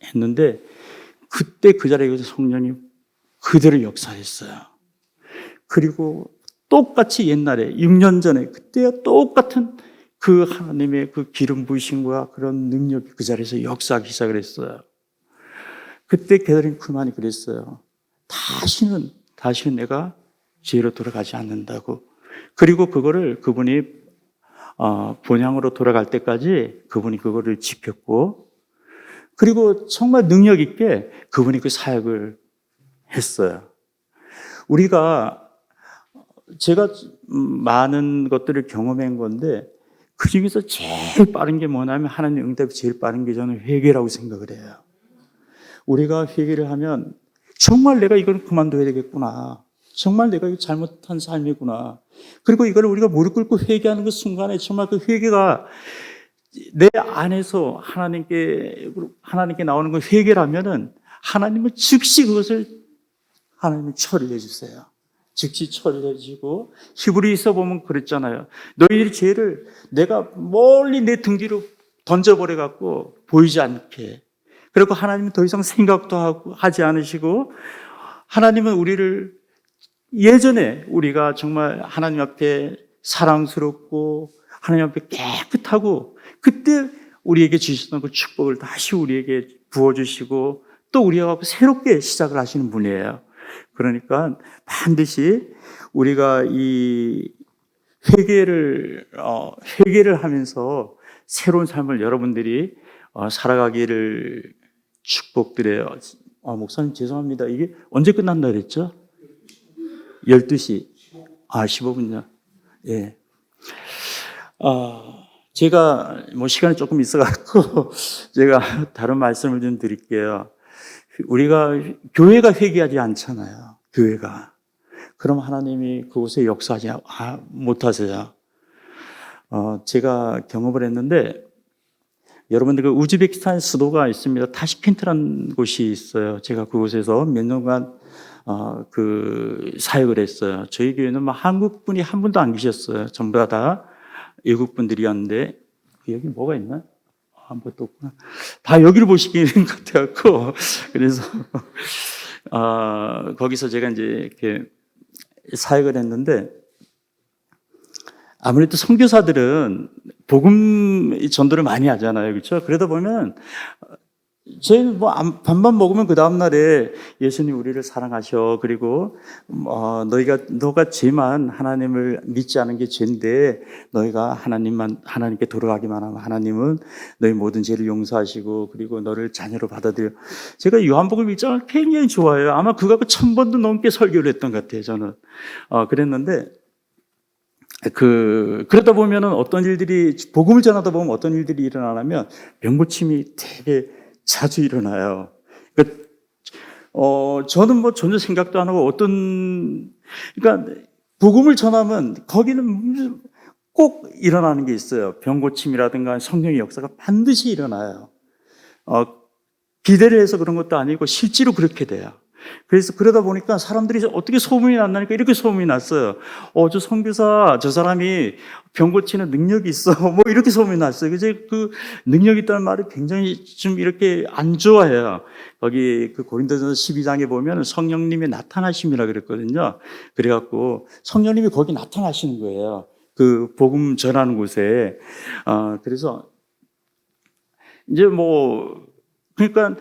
했는데 그때 그 자리에 성령이 그대로 역사했어요. 그리고 똑같이 옛날에 6년 전에 그때와 똑같은 그 하나님의 그 기름 부으심과 그런 능력이 그 자리에서 역사하기 시작을 했어요. 그때 게더링 쿨만이 그랬어요. 다시는 내가 죄로 돌아가지 않는다고. 그리고 그거를 그분이 본향으로 돌아갈 때까지 그분이 그거를 지켰고, 그리고 정말 능력 있게 그분이 그 사역을 했어요. 제가 많은 것들을 경험한 건데 그 중에서 제일 빠른 게 뭐냐면, 하나님 응답이 제일 빠른 게 저는 회개라고 생각을 해요. 우리가 회개를 하면 정말 내가 이걸 그만둬야 되겠구나, 정말 내가 이거 잘못한 삶이구나, 그리고 이걸 우리가 무릎 꿇고 회개하는 그 순간에 정말 그 회개가 내 안에서 하나님께 나오는 그 회개라면은 하나님은 즉시 그것을 하나님이 처리해 주세요. 즉시 처리해 주고, 히브리서 보면 그랬잖아요. 너희들이 죄를 내가 멀리 내 등 뒤로 던져버려 갖고 보이지 않게, 그리고 하나님은 더 이상 생각도 하지 않으시고, 하나님은 우리를 예전에 우리가 정말 하나님 앞에 사랑스럽고 하나님 앞에 깨끗하고 그때 우리에게 주셨던 그 축복을 다시 우리에게 부어주시고 또 우리하고 새롭게 시작을 하시는 분이에요. 그러니까 반드시 우리가 이 회개를 하면서 새로운 삶을 여러분들이 살아가기를 축복드려요. 목사님 죄송합니다. 이게 언제 끝난다 그랬죠? 12시. 15분요. 예. 제가 시간이 조금 있어갖고 제가 다른 말씀을 좀 드릴게요. 교회가 회개하지 않잖아요. 교회가. 그럼 하나님이 그곳에 역사하지 못하세요. 제가 경험을 했는데, 여러분들 그 우즈베키스탄 수도가 있습니다. 타시켄트라는 곳이 있어요. 제가 그곳에서 몇 년간 그 사역을 했어요. 저희 교회는 한국 분이 한 분도 안 계셨어요. 전부 다 외국 분들이었는데, 여기 뭐가 있나? 아무것도 없구나. 다 여기를 보시기는 것 같아갖고, 그래서 거기서 제가 이제 이렇게 사역을 했는데, 아무래도 선교사들은 복음 전도를 많이 하잖아요, 그렇죠? 그러다 보면 저희는 밥만 먹으면 그 다음 날에 예수님 우리를 사랑하셔, 그리고 너가 죄만 하나님을 믿지 않은 게 죄인데 너희가 하나님께 돌아가기만 하면 하나님은 너희 모든 죄를 용서하시고 그리고 너를 자녀로 받아들여. 제가 요한복음 1장을 굉장히 좋아해요. 아마 그거 갖고 1000번도 넘게 설교를 했던 것 같아요, 저는. 그랬는데 그러다 보면은 복음을 전하다 보면 어떤 일들이 일어나냐면 병고침이 되게 자주 일어나요. 저는 전혀 생각도 안 하고 그러니까 복음을 전하면 거기는 꼭 일어나는 게 있어요. 병고침이라든가 성령의 역사가 반드시 일어나요. 기대를 해서 그런 것도 아니고 실제로 그렇게 돼요. 그래서 그러다 보니까 사람들이 어떻게 소문이 났나니까 이렇게 소문이 났어요. 저 선교사 저 사람이 병 고치는 능력이 있어. 이렇게 소문이 났어요. 이제 그 능력이 있다는 말을 굉장히 좀 이렇게 안 좋아해요. 거기 그 고린도전서 12장에 보면 성령님의 나타나심이라 그랬거든요. 그래갖고 성령님이 거기 나타나시는 거예요. 그 복음 전하는 곳에. 그래서 이제 그러니까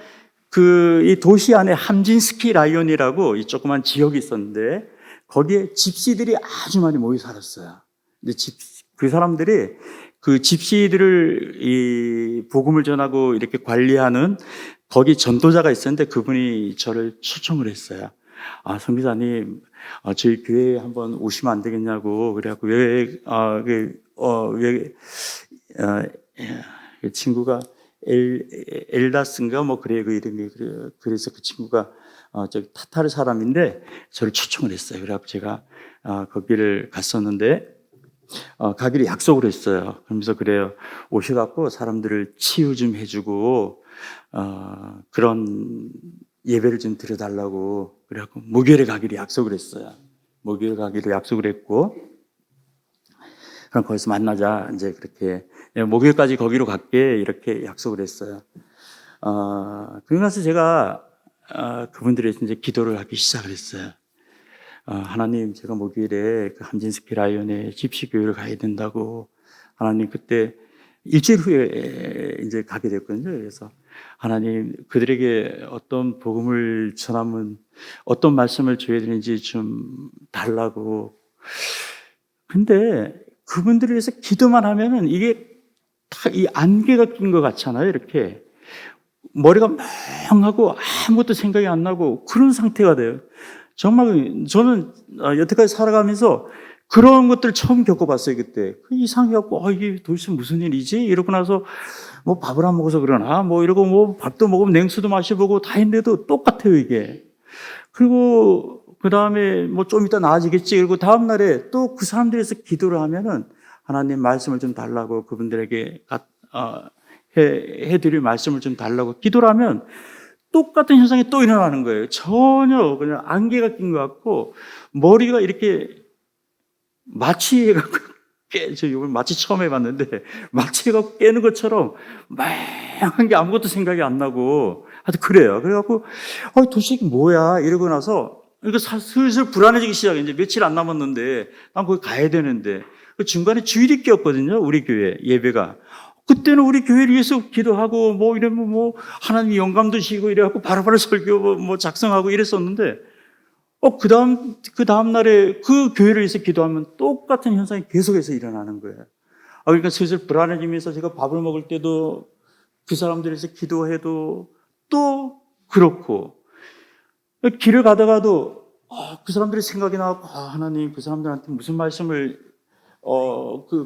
이 도시 안에 함진스키 라이온이라고 이 조그만 지역이 있었는데 거기에 집시들이 아주 많이 모여 살았어요. 근데 그 사람들이 그 집시들을 이 복음을 전하고 이렇게 관리하는 거기 전도자가 있었는데 그분이 저를 초청을 했어요. 선교사님, 저희 교회에 한번 오시면 안 되겠냐고. 그래갖고 그 친구가 엘다스인가 그래, 그 이름이. 그래서 그 친구가 타타르 사람인데 저를 초청을 했어요. 그래갖고 제가 거기를 갔었는데 가기로 약속을 했어요. 그러면서 그래요, 오셔갖고 사람들을 치유 좀 해주고 그런 예배를 좀 드려달라고. 그래갖고 목요일에 가기로 약속을 했어요. 목요일에 가기로 약속을 했고, 그럼 거기서 만나자. 이제 그렇게 목요일까지 거기로 갈게 이렇게 약속을 했어요. 그러고 나서 제가 그분들의 이제 기도를 하기 시작을 했어요. 하나님, 제가 목요일에 그 함진스키 라이온의 집시교회를 가야 된다고. 하나님, 그때 일주일 후에 이제 가게 됐거든요. 그래서 하나님, 그들에게 어떤 복음을 전하면 어떤 말씀을 줘야 되는지 좀 달라고. 근데 그분들을 위해서 기도만 하면은 이게 다 이 안개가 낀 것 같잖아요. 이렇게 머리가 멍하고 아무것도 생각이 안 나고 그런 상태가 돼요. 정말 저는 여태까지 살아가면서 그런 것들 처음 겪어봤어요. 그때 이상해갖고 이게 도대체 무슨 일이지? 이러고 나서 뭐 밥을 안 먹어서 그러나 뭐 이러고 뭐 밥도 먹으면 냉수도 마셔보고 다 했는데도 똑같아요, 이게. 그리고 그 다음에 뭐 좀 이따 나아지겠지. 그리고 다음 날에 또 그 사람들에서 기도를 하면은 하나님 말씀을 좀 달라고, 그분들에게 해드릴 말씀을 좀 달라고 기도를 하면 똑같은 현상이 또 일어나는 거예요. 전혀 그냥 안개가 낀 것 같고 머리가 이렇게 마취해갖고 저 이걸 마취 처음 해봤는데 마취해갖고 깨는 것처럼 맹한 게 아무것도 생각이 안 나고 하여튼 그래요. 그래갖고 도대체 이게 뭐야 이러고 나서 이거 슬슬 불안해지기 시작해. 이제 며칠 안 남았는데 난 거기 가야 되는데 그 중간에 주일이 꼈거든요. 우리 교회 예배가. 그때는 우리 교회를 위해서 기도하고 뭐 이러면 뭐 하나님 영감도 주시고 이래갖고 바로바로 설교 뭐 작성하고 이랬었는데 그 다음 날에 그 교회를 위해서 기도하면 똑같은 현상이 계속해서 일어나는 거예요. 그러니까 슬슬 불안해지면서 제가 밥을 먹을 때도 그 사람들에서 기도해도 또 그렇고, 길을 가다가도 그 사람들이 생각이 나고 하나님 그 사람들한테 무슨 말씀을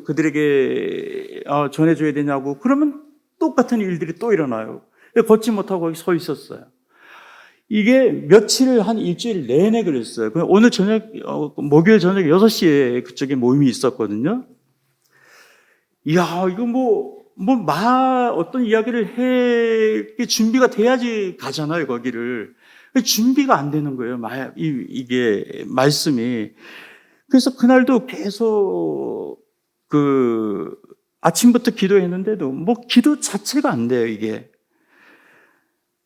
그들에게 전해줘야 되냐고. 그러면 똑같은 일들이 또 일어나요. 걷지 못하고 거기 서 있었어요. 이게 며칠을 한 일주일 내내 그랬어요. 오늘 저녁, 목요일 저녁 6시에 그쪽에 모임이 있었거든요. 이야, 이거 어떤 이야기를 해, 준비가 돼야지 가잖아요, 거기를. 준비가 안 되는 거예요, 이게, 말씀이. 그래서 그날도 계속 아침부터 기도했는데도 기도 자체가 안 돼요, 이게.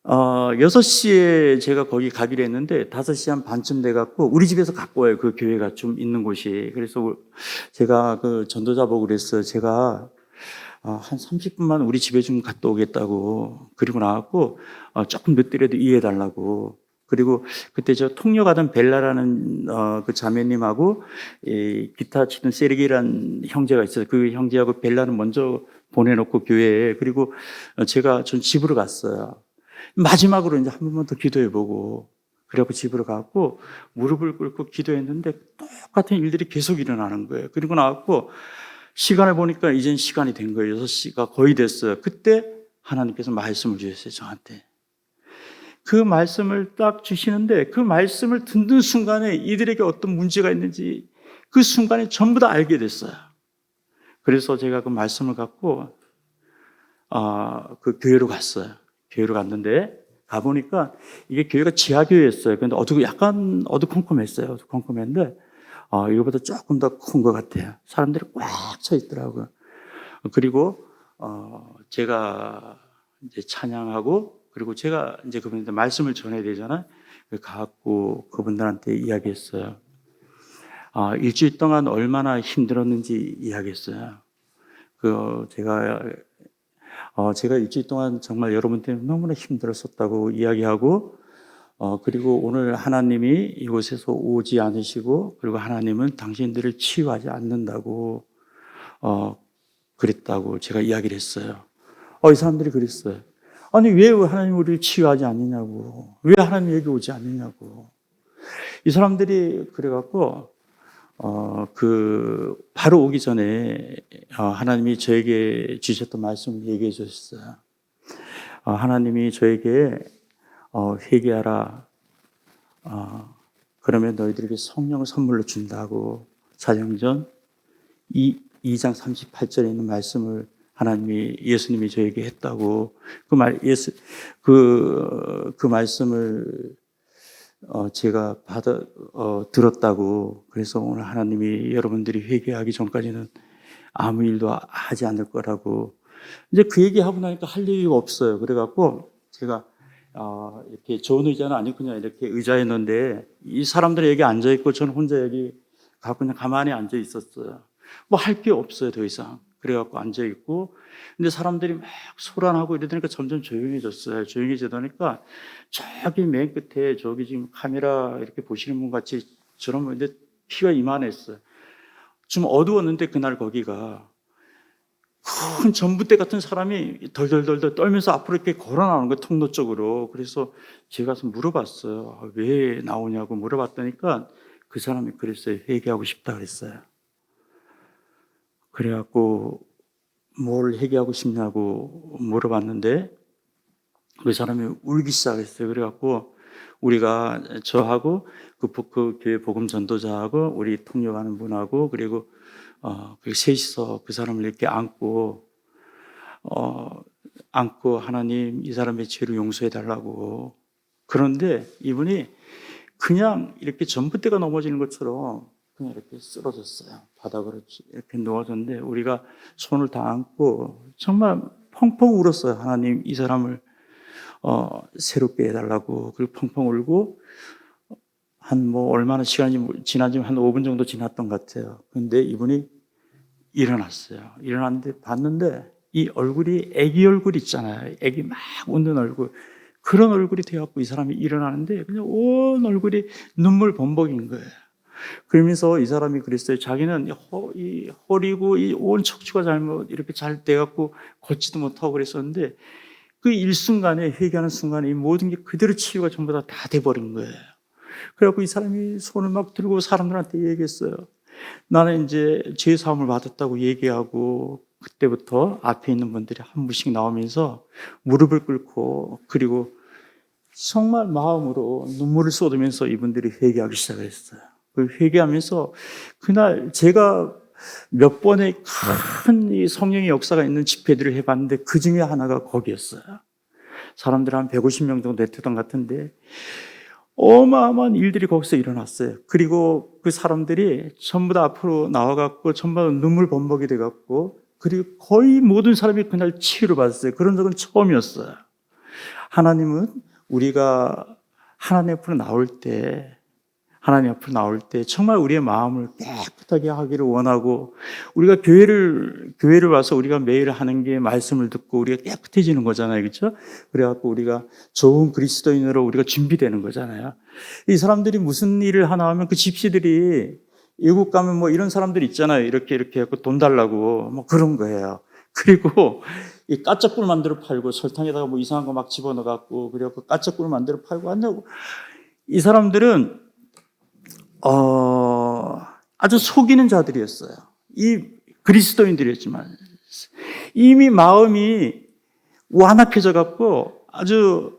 6시에 제가 거기 가기로 했는데 5시 한 반쯤 돼갖고 우리 집에서 갖고 와요. 그 교회가 좀 있는 곳이. 그래서 제가 그 전도자 보고 그랬어요. 제가 한 30분만 우리 집에 좀 갔다 오겠다고. 그리고 나왔고 조금 늦더라도 이해해달라고. 그리고 그때 저 통역 하던 벨라라는 그 자매님하고 기타 치던 세르기라는 형제가 있어요. 그 형제하고 벨라는 먼저 보내놓고 교회에. 그리고 전 집으로 갔어요. 마지막으로 이제 한 번만 더 기도해보고, 그래갖고 집으로 가고 무릎을 꿇고 기도했는데 똑같은 일들이 계속 일어나는 거예요. 그리고 나왔고 시간을 보니까 이젠 시간이 된 거예요. 6시가 거의 됐어요. 그때 하나님께서 말씀을 주셨어요, 저한테. 그 말씀을 딱 주시는데 그 말씀을 듣는 순간에 이들에게 어떤 문제가 있는지 그 순간에 전부 다 알게 됐어요. 그래서 제가 그 말씀을 갖고 그 교회로 갔어요. 교회로 갔는데 가보니까 이게 교회가 지하교회였어요. 근데 약간 어두컴컴했어요. 어두컴컴했는데 이거보다 조금 더 큰 것 같아요. 사람들이 꽉 차 있더라고요. 그리고 제가 이제 찬양하고 그리고 제가 이제 그분한테 말씀을 전해야 되잖아요. 가갖고 그분들한테 이야기했어요. 일주일 동안 얼마나 힘들었는지 이야기했어요. 제가 일주일 동안 정말 여러분 때문에 너무나 힘들었었다고 이야기하고, 그리고 오늘 하나님이 이곳에서 오지 않으시고, 그리고 하나님은 당신들을 치유하지 않는다고, 그랬다고 제가 이야기를 했어요. 이 사람들이 그랬어요. 아니, 왜 하나님 우리를 치유하지 않느냐고. 왜 하나님 여기 오지 않느냐고. 이 사람들이 그래갖고, 바로 오기 전에, 하나님이 저에게 주셨던 말씀을 얘기해 주셨어요. 하나님이 저에게, 회개하라. 그러면 너희들에게 성령을 선물로 준다고 사도행전 2장 38절에 있는 말씀을 예수님이 저에게 했다고. 그 말씀을 제가 들었다고. 그래서 오늘 하나님이 여러분들이 회개하기 전까지는 아무 일도 하지 않을 거라고. 이제 그 얘기하고 나니까 할 얘기가 없어요. 그래갖고 제가 이렇게 좋은 의자는 아니고 그냥 이렇게 의자에 있는데 이 사람들이 여기 앉아 있고 저는 혼자 여기 가고 그냥 가만히 앉아 있었어요. 뭐 할 게 없어요, 더 이상. 그래갖고 앉아 있고, 근데 사람들이 막 소란하고 이러니까 점점 조용해졌어요. 조용해지더니까 저기 맨 끝에 저기 지금 카메라 이렇게 보시는 분 같이 저런 분인데 피가 이만했어요. 좀 어두웠는데 그날 거기가 큰 전봇대 같은 사람이 덜덜덜덜 떨면서 앞으로 이렇게 걸어 나오는 거예요, 통로 쪽으로. 그래서 제가 가서 물어봤어요. 왜 나오냐고 물어봤더니까 그 사람이 그랬어요. 회개하고 싶다 그랬어요. 그래갖고 뭘 회개하고 싶냐고 물어봤는데 그 사람이 울기 시작했어요. 그래갖고 우리가 저하고 그 교회 복음 전도자하고 우리 통역하는 분하고 그리고 그 셋이서 그 사람을 이렇게 안고 하나님 이 사람의 죄를 용서해 달라고. 그런데 이분이 그냥 이렇게 전봇대가 넘어지는 것처럼 그냥 이렇게 쓰러졌어요. 바닥으로 이렇게 누워졌는데 우리가 손을 다 안고 정말 펑펑 울었어요. 하나님 이 사람을 새롭게 해달라고. 그리고 펑펑 울고 한 뭐 얼마나 시간이 지난지 한 5분 정도 지났던 것 같아요. 근데 이분이 일어났어요. 일어났는데 봤는데 이 얼굴이 애기 얼굴 있잖아요. 애기 막 웃는 얼굴. 그런 얼굴이 되어갖고 이 사람이 일어나는데 그냥 온 얼굴이 눈물 범벅인 거예요. 그러면서 이 사람이 그랬어요. 자기는 이 허리고 이 온 척추가 잘못 이렇게 잘 돼갖고 걷지도 못하고 그랬었는데 그 일순간에 회개하는 순간에 이 모든 게 그대로 치유가 전부 다 돼버린 거예요. 그래갖고 이 사람이 손을 막 들고 사람들한테 얘기했어요. 나는 이제 죄 사함을 받았다고 얘기하고 그때부터 앞에 있는 분들이 한 분씩 나오면서 무릎을 꿇고 그리고 정말 마음으로 눈물을 쏟으면서 이분들이 회개하기 시작했어요. 그 회개하면서 그날 제가 몇 번의 큰 이 성령의 역사가 있는 집회들을 해봤는데 그 중에 하나가 거기였어요. 사람들 한 150명 정도 됐던 것 같은데 어마어마한 일들이 거기서 일어났어요. 그리고 그 사람들이 전부 다 앞으로 나와갖고 전부 다 눈물 범벅이 돼갖고 그리고 거의 모든 사람이 그날 치유를 받았어요. 그런 적은 처음이었어요. 하나님은 우리가 하나님 앞으로 나올 때 정말 우리의 마음을 깨끗하게 하기를 원하고 우리가 교회를 와서 우리가 매일 하는 게 말씀을 듣고 우리가 깨끗해지는 거잖아요. 그렇죠? 그래갖고 우리가 좋은 그리스도인으로 우리가 준비되는 거잖아요. 이 사람들이 무슨 일을 하나 하면 그 집시들이 외국 가면 뭐 이런 사람들 있잖아요. 이렇게 해갖고 돈 달라고 뭐 그런 거예요. 그리고 이 까짜꿀 만들어 팔고 설탕에다가 뭐 이상한 거 막 집어넣어갖고 그래갖고 까짜꿀 만들어 팔고 한다고. 이 사람들은 아주 속이는 자들이었어요. 이 그리스도인들이었지만 이미 마음이 완악해져 갖고 아주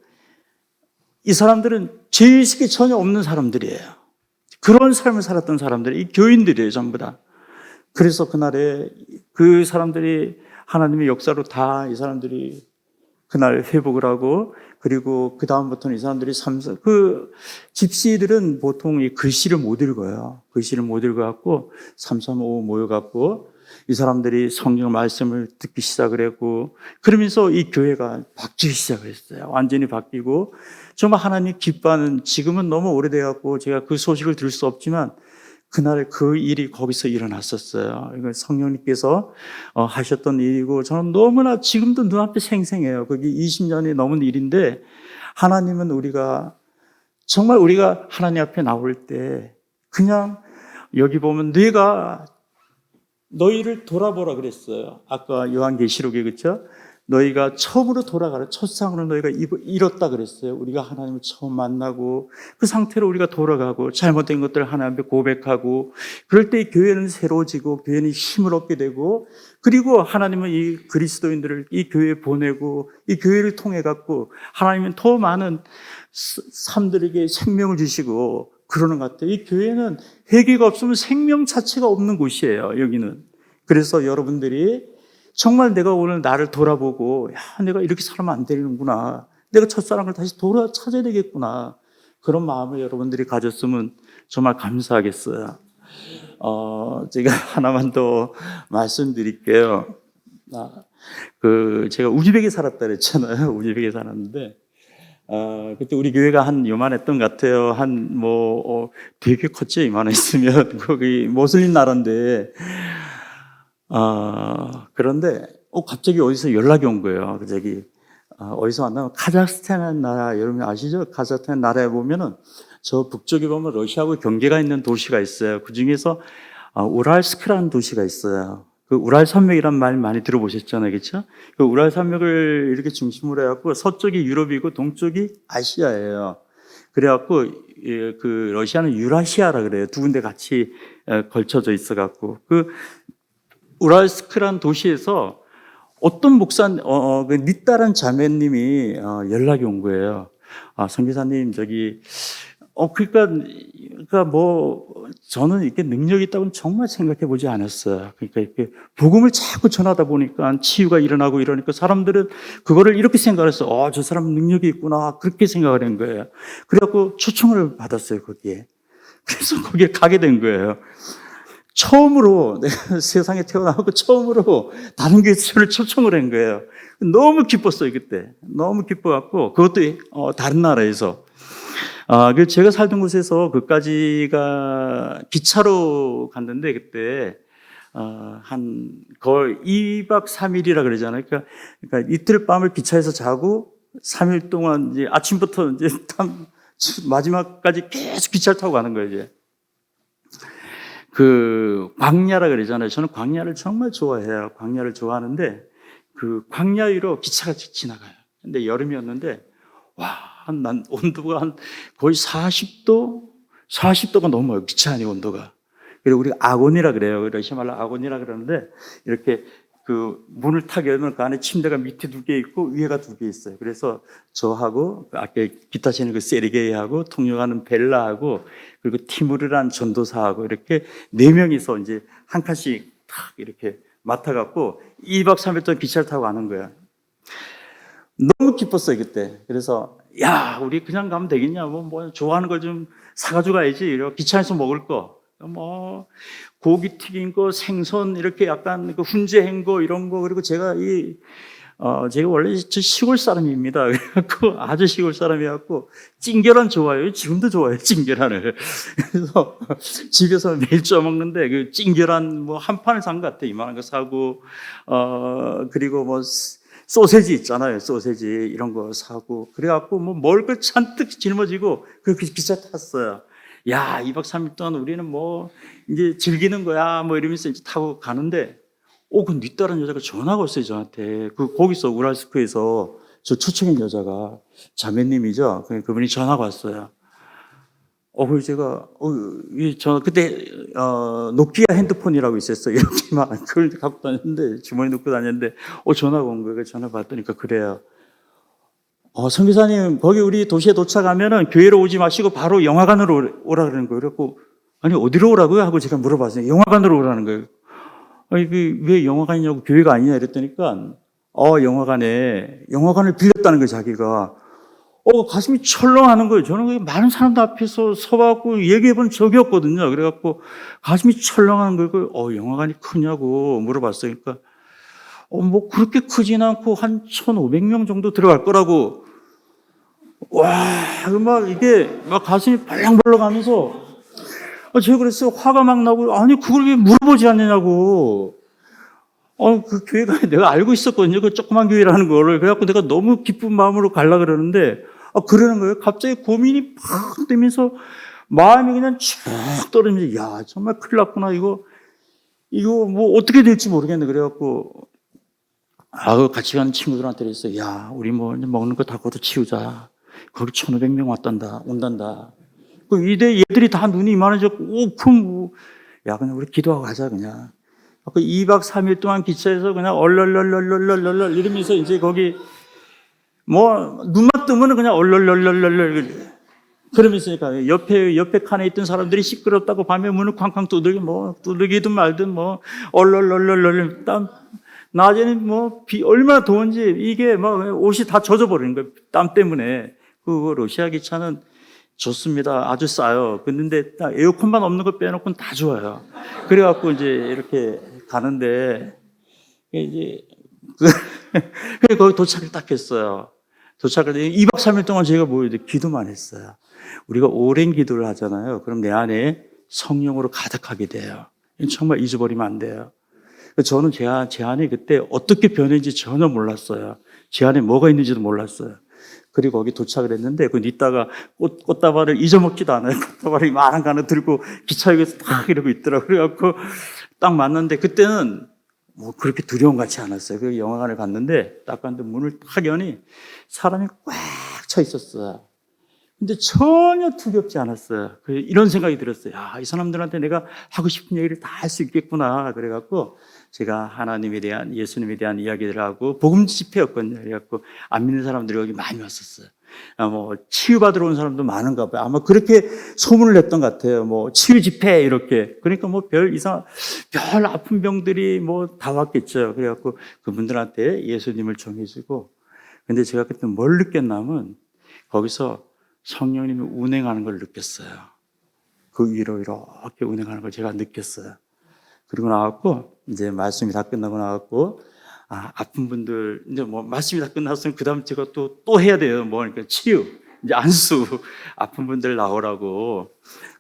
이 사람들은 죄의식이 전혀 없는 사람들이에요. 그런 삶을 살았던 사람들이 이 교인들이에요, 전부 다. 그래서 그날에 그 사람들이 하나님의 역사로 다 이 사람들이 그날 회복을 하고 그리고 그 다음부터는 이 사람들이 그 집시들은 보통 이 글씨를 못 읽어요. 글씨를 못 읽어갖고 335 모여갖고 이 사람들이 성경 말씀을 듣기 시작을 했고 그러면서 이 교회가 바뀌기 시작을 했어요. 완전히 바뀌고 정말 하나님 기뻐하는 지금은 너무 오래돼갖고 제가 그 소식을 들을 수 없지만 그날 그 일이 거기서 일어났었어요. 이건 성령님께서 하셨던 일이고 저는 너무나 지금도 눈앞에 생생해요. 그게 20년이 넘은 일인데 하나님은 정말 우리가 하나님 앞에 나올 때 그냥 여기 보면 내가 너희를 돌아보라 그랬어요. 아까 요한계시록에 그렇죠? 너희가 처음으로 돌아가라. 첫상으로 너희가 잃었다 그랬어요. 우리가 하나님을 처음 만나고 그 상태로 우리가 돌아가고 잘못된 것들을 하나님 앞에 고백하고 그럴 때 교회는 새로워지고 교회는 힘을 얻게 되고 그리고 하나님은 이 그리스도인들을 이 교회에 보내고 이 교회를 통해 갖고 하나님은 더 많은 사람들에게 생명을 주시고 그러는 것 같아요. 이 교회는 회개가 없으면 생명 자체가 없는 곳이에요. 여기는. 그래서 여러분들이 정말 내가 오늘 나를 돌아보고 내가 이렇게 살면 안 되는구나. 내가 첫사랑을 다시 찾아야 되겠구나. 그런 마음을 여러분들이 가졌으면 정말 감사하겠어요. 제가 하나만 더 말씀드릴게요. 제가 우즈벡에 살았다 그랬잖아요. 우즈벡에 살았는데 그때 우리 교회가 한 요만했던 것 같아요. 되게 컸죠. 이만했으면. 거기 모슬림 나라인데. 그런데, 갑자기 어디서 연락이 온 거예요. 어디서 왔나? 카자흐스탄 나라, 여러분 아시죠? 카자흐스탄 나라에 보면은, 저 북쪽에 보면 러시아하고 경계가 있는 도시가 있어요. 그 중에서, 우랄스크라는 도시가 있어요. 그 우랄 산맥이란 말 많이 들어보셨잖아요. 그렇죠? 그 우랄 산맥을 이렇게 중심으로 해갖고 서쪽이 유럽이고 동쪽이 아시아예요. 그래갖고 그 러시아는 유라시아라 그래요. 두 군데 같이 걸쳐져 있어갖고 그 우랄스크란 도시에서 어떤 그 니따란 자매님이 연락이 온 거예요. 선교사님 그러니까 저는 이렇게 능력이 있다고는 정말 생각해 보지 않았어요. 그러니까 이렇게 복음을 자꾸 전하다 보니까 치유가 일어나고 이러니까 사람들은 그거를 이렇게 생각해서, 저 사람 능력이 있구나. 그렇게 생각을 한 거예요. 그래갖고 초청을 받았어요, 거기에. 그래서 거기에 가게 된 거예요. 처음으로, 내가 세상에 태어나고 처음으로 다른 교회를 초청을 한 거예요. 너무 기뻤어요, 그때. 너무 기뻐갖고, 그것도 다른 나라에서. 제가 살던 곳에서 그까지가 기차로 갔는데, 그때, 거의 2박 3일이라 그러잖아요. 그러니까 이틀 밤을 기차에서 자고, 3일 동안 이제 아침부터 이제 마지막까지 계속 기차를 타고 가는 거예요, 이제. 광야라 그러잖아요. 저는 광야를 정말 좋아해요. 광야를 좋아하는데, 광야 위로 기차가 지나가요. 근데 여름이었는데, 난 온도가 거의 40도가 넘어요. 기차 안의 온도가. 그리고 우리가 아곤이라 그래요. 러시아 말로 아곤이라 그러는데, 이렇게 문을 타게 되면 그 안에 침대가 밑에 2개 있고 위에가 2개 있어요. 그래서 저하고 아까 기타 치는 세르게이하고 통역하는 벨라하고 그리고 티무르란 전도사하고 이렇게 4명이서 이제 한 칸씩 탁 이렇게 맡아갖고 2박 3일 동안 기차를 타고 가는 거예요. 너무 기뻤어요, 그때. 그래서, 우리 그냥 가면 되겠냐. 좋아하는 걸 좀 사가지고 가야지. 이러고 기차에서 먹을 거. 고기 튀긴 거, 생선, 이렇게 약간 훈제 한 거, 이런 거. 그리고 제가 원래 시골 사람입니다. 그래갖고 아주 시골 사람이었고, 찐계란 좋아해요. 지금도 좋아해요, 찐계란을. 그래서 집에서 매일 쪄먹는데, 그 찐계란 한 판을 산 것 같아요. 이만한 거 사고, 그리고 소세지 있잖아요. 소세지 이런 거 사고 그래갖고 먹을 걸 잔뜩 짊어지고 그렇게 기차 탔어요. 2박 3일 동안 우리는 이제 즐기는 거야 이러면서 이제 타고 가는데 그 뒷다른 여자가 전화가 왔어요, 저한테. 거기서 우랄스크에서 저 초청인 여자가 자매님이죠. 그분이 전화가 왔어요. 그래서 제가, 그때, 노키아 핸드폰이라고 있었어요. 이렇게만. 그걸 갖고 다녔는데, 주머니 넣고 다녔는데, 전화가 온 거예요. 전화 받으니까 그래요. 선교사님, 거기 우리 도시에 도착하면은 교회로 오지 마시고 바로 영화관으로 오라 그러는 거예요. 그래갖고, 아니, 어디로 오라고요? 하고 제가 물어봤어요. 영화관으로 오라는 거예요. 왜 영화관이냐고 교회가 아니냐 이랬더니까, 영화관을 빌렸다는 거예요, 자기가. 가슴이 철렁하는 거예요. 저는 많은 사람들 앞에서 서갖고 얘기해본 적이 없거든요. 그래갖고 가슴이 철렁하는 거예요. 영화관이 크냐고 물어봤어요. 그러니까, 그렇게 크진 않고 한 1,500명 정도 들어갈 거라고. 이게 가슴이 벌렁벌렁 하면서, 제가 그랬어요. 화가 막 나고, 아니, 그걸 왜 물어보지 않느냐고. 그 교회가 내가 알고 있었거든요. 그 조그만 교회라는 거를. 그래갖고 내가 너무 기쁜 마음으로 가려고 그러는데, 그러는 거예요. 갑자기 고민이 팍 되면서 마음이 그냥 쭉 떨어지면서, 정말 큰일 났구나. 이거 어떻게 될지 모르겠네. 그래갖고, 같이 가는 친구들한테 그랬어요. 우리 먹는 거 다 거둬 치우자. 거기 1,500명 온단다. 얘들이 다 눈이 이만해졌고, 그냥 우리 기도하고 가자, 그냥. 2박 3일 동안 기차에서 그냥 얼얼얼얼얼얼얼 이러면서 이제 거기 눈만 뜨면 그냥 얼얼얼얼얼 그러면서 옆에 칸에 있던 사람들이 시끄럽다고 밤에 문을 쾅쾅 두들기든 말든 얼얼얼얼얼 낮에는 비 얼마나 더운지 이게 옷이 다 젖어버리는 거예요. 땀 때문에. 러시아 기차는 좋습니다. 아주 싸요. 근데 딱 에어컨만 없는 거 빼놓고는 다 좋아요. 그래갖고 이제 이렇게 가는데, 이제, 거기 도착을 딱 했어요. 도착할 때 2박 3일 동안 제가 기도만 했어요. 우리가 오랜 기도를 하잖아요. 그럼 내 안에 성령으로 가득하게 돼요. 이건 정말 잊어버리면 안 돼요. 저는 제 안에 그때 어떻게 변했는지 전혀 몰랐어요. 제 안에 뭐가 있는지도 몰랐어요. 그리고 거기 도착을 했는데, 이따가 꽃다발을 잊어먹지도 않아요. 꽃다발을 이만한 거 하나 들고 기차역에서 딱 이러고 있더라고요. 그래갖고 딱 만났는데, 그때는 뭐 그렇게 두려움 같지 않았어요. 그 영화관을 갔는데, 딱 갔는데 문을 딱 여니 사람이 꽉 차 있었어요. 근데 전혀 두렵지 않았어요. 이런 생각이 들었어요. 이 사람들한테 내가 하고 싶은 얘기를 다 할 수 있겠구나. 그래갖고 제가 하나님에 대한, 예수님에 대한 이야기를 하고, 복음 집회였거든요. 그래갖고 안 믿는 사람들이 여기 많이 왔었어요. 뭐 치유받으러 온 사람도 많은가 봐요. 아마 그렇게 소문을 냈던 것 같아요. 뭐 치유 집회 이렇게. 그러니까 뭐 별 아픈 병들이 뭐 다 왔겠죠. 그래갖고 그분들한테 예수님을 전해주고. 근데 제가 그때 뭘 느꼈냐면 거기서 성령님이 운행하는 걸 느꼈어요. 그 위로 이렇게 운행하는 걸 제가 느꼈어요. 그리고 나왔고, 이제 말씀이 다 끝나고 나왔고, 아픈 분들, 이제 뭐 말씀이 다 끝났으면 그 다음 제가 또 해야 돼요. 그러니까 치유, 이제 안수, 아픈 분들 나오라고,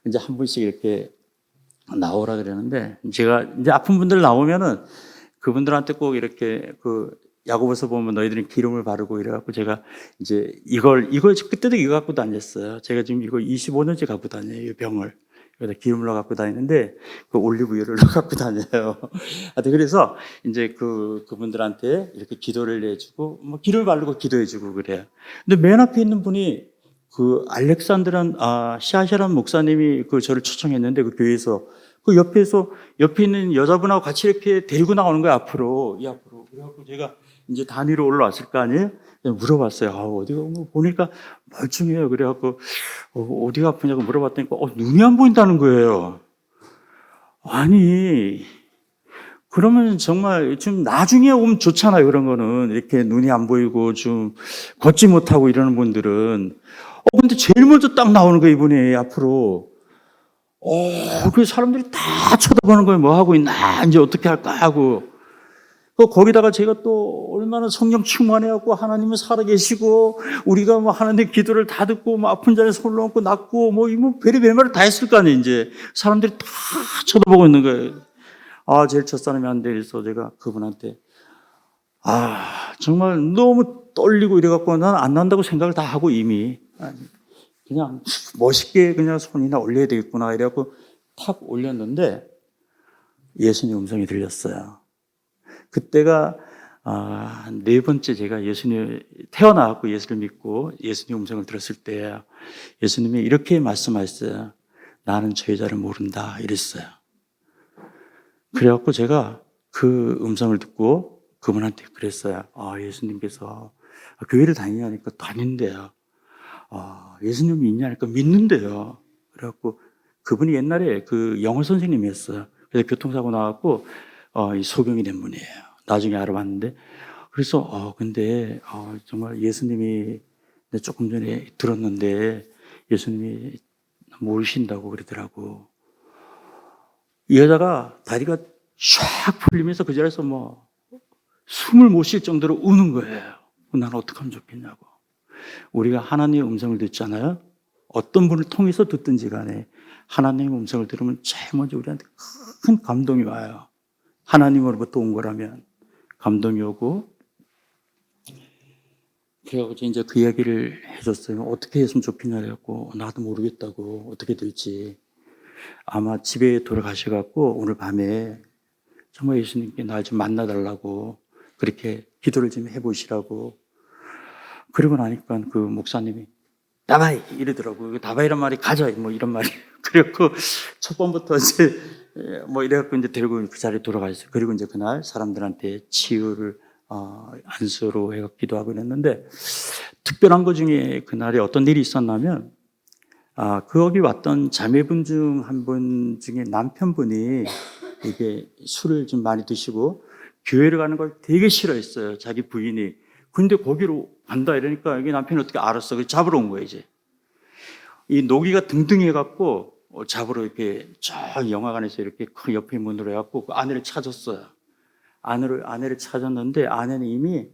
이제 한 분씩 이렇게 나오라 그러는데, 제가 이제 아픈 분들 나오면은 그분들한테 꼭 이렇게 야고보서 보면 너희들은 기름을 바르고 이래갖고 제가 이제 이걸 그때도 이거 갖고 다녔어요. 제가 지금 이거 25년째 갖고 다녀요. 이 병을. 여기다 기름을 넣어 갖고 다니는데 올리브유를 넣어 갖고 다녀요. 그래서 이제 그분들한테 이렇게 기도를 해주고 뭐 기름을 바르고 기도해주고 그래요. 근데 맨 앞에 있는 분이 알렉산드란 시아샤란 목사님이 저를 초청했는데 그 교회에서 옆에 있는 여자분하고 같이 이렇게 데리고 나오는 거예요. 앞으로. 그래갖고 제가 이제 단위로 올라왔을 거 아니에요? 물어봤어요. 어디가 보니까 멀쩡해요. 그래갖고 어디가 아프냐고 물어봤더니 눈이 안 보인다는 거예요. 아니, 그러면 정말 좀 나중에 오면 좋잖아요. 그런 거는 이렇게 눈이 안 보이고 좀 걷지 못하고 이러는 분들은. 근데 제일 먼저 딱 나오는 거예요. 이분이 앞으로. 그 사람들이 다 쳐다보는 거예요. 뭐 하고 있나, 이제 어떻게 할까 하고. 거기다가 제가 또 얼마나 성령 충만해갖고 하나님은 살아계시고 우리가 뭐 하나님 기도를 다 듣고 뭐 아픈 자리에 손을 얹고 낫고 뭐 별의별 말을 다 했을 거 아니에요. 이제 사람들이 다 쳐다보고 있는 거예요. 제일 첫 사람이 안 돼 있어. 제가 그분한테 정말 너무 떨리고 이래갖고 난 안 난다고 생각을 다 하고 이미 그냥 멋있게 그냥 손이나 올려야 되겠구나 이래갖고 탁 올렸는데 예수님 음성이 들렸어요. 그때가 네 번째 제가 태어나갖고 예수를 믿고 예수님 음성을 들었을 때예요. 예수님이 이렇게 말씀하셨어요. 나는 저 여자를 모른다 이랬어요. 그래갖고 제가 그 음성을 듣고 그분한테 그랬어요. 예수님께서 교회를 다니냐니까 다닌대요. 예수님이 있냐니까 믿는데요. 그래갖고 그분이 옛날에 영어 선생님이었어요. 그래서 교통사고 나갖고 이 소경이 된 분이에요. 나중에 알아봤는데. 그래서 근데 정말 예수님이 조금 전에 들었는데 예수님이 모르신다고 그러더라고. 이 여자가 다리가 쫙 풀리면서 그 자리에서 뭐 숨을 못 쉴 정도로 우는 거예요. 나는 어떻게 하면 좋겠냐고. 우리가 하나님의 음성을 듣잖아요. 어떤 분을 통해서 듣든지 간에 하나님의 음성을 들으면 제일 먼저 우리한테 큰 감동이 와요. 하나님으로부터 온 거라면 감동이 오고. 그래가지고 이제 그 이야기를 해줬어요. 어떻게 했으면 좋겠냐 해갖고 나도 모르겠다고 어떻게 될지. 아마 집에 돌아가셔갖고 오늘 밤에 정말 예수님께 날 좀 만나달라고 그렇게 기도를 좀 해보시라고. 그러고 나니까 그 목사님이 다바이 이러더라고요. 다바이란 말이 가자 뭐 이런 말이. 그래갖고 첫 번부터 이제 뭐 이래갖고 이제 데리고 그 자리에 돌아가셨어요. 그리고 이제 그날 사람들한테 치유를 안수로 해서 기도하고 그랬는데 특별한 것 중에 그날에 어떤 일이 있었냐면 거기 왔던 자매분 중 한 분 중에 남편분이 이게 술을 좀 많이 드시고 교회를 가는 걸 되게 싫어했어요. 자기 부인이. 근데 거기로 간다 이러니까 이게 남편이 어떻게 알았어. 그래서 잡으러 온 거예요, 이제. 이 노기가 등등해갖고 잡으러 이렇게 저 영화관에서 이렇게 그 옆에 문으로 해갖고 그 아내를 찾았어요. 아내를 찾았는데 아내는 이미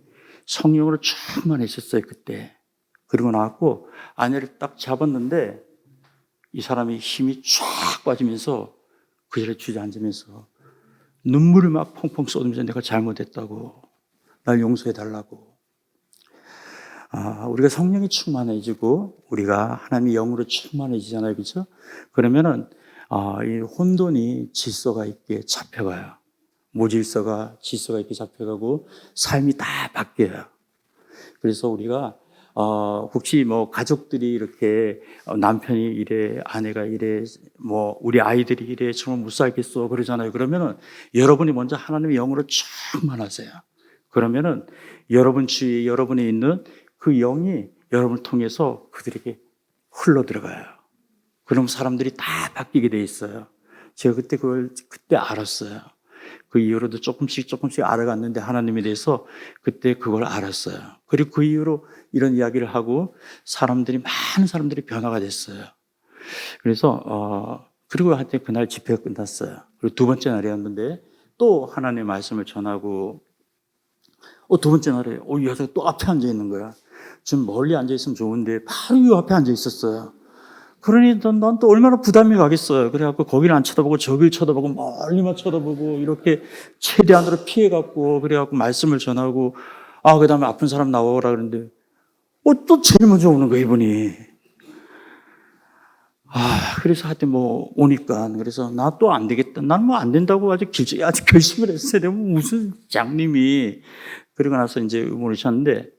성령으로 충만했었어요, 그때. 그리고 나왔고 아내를 딱 잡았는데 이 사람이 힘이 쫙 빠지면서 그 자리에 주저앉으면서 눈물을 막 펑펑 쏟으면서 내가 잘못했다고, 날 용서해달라고. 우리가 성령이 충만해지고 우리가 하나님의 영으로 충만해지잖아요. 그렇죠? 그러면은 이 혼돈이 질서가 있게 잡혀가요. 무질서가 질서가 있게 잡혀가고 삶이 다 바뀌어요. 그래서 우리가 혹시 뭐 가족들이 이렇게 남편이 이래, 아내가 이래, 뭐 우리 아이들이 이래, 정말 못 살겠어 그러잖아요. 그러면은 여러분이 먼저 하나님의 영으로 충만하세요. 그러면은 여러분 주위에 여러분이 있는 그 영이 여러분을 통해서 그들에게 흘러 들어가요. 그럼 사람들이 다 바뀌게 돼 있어요. 제가 그때 알았어요. 그 이후로도 조금씩 알아갔는데 하나님에 대해서 그때 그걸 알았어요. 그리고 그 이후로 이런 이야기를 하고 많은 사람들이 변화가 됐어요. 그래서 그리고 하여튼 그날 집회가 끝났어요. 그리고 두 번째 날이었는데 또 하나님의 말씀을 전하고 두 번째 날에 이 여자가 또 앞에 앉아 있는 거야. 좀 멀리 앉아 있으면 좋은데 바로 이 앞에 앉아 있었어요. 그러니 난 또 얼마나 부담이 가겠어요. 그래갖고 거기를 안 쳐다보고 저길 쳐다보고 멀리만 쳐다보고 이렇게 최대한으로 피해갖고 그래갖고 말씀을 전하고 그 다음에 아픈 사람 나오라 그러는데 또 제일 먼저 오는 거예요, 이분이. 그래서 하여튼 뭐 오니까 그래서 나 또 안 되겠다. 난 뭐 안 된다고 아주 결심을 했어요. 내가 무슨 장님이. 그러고 나서 이제 모르셨는데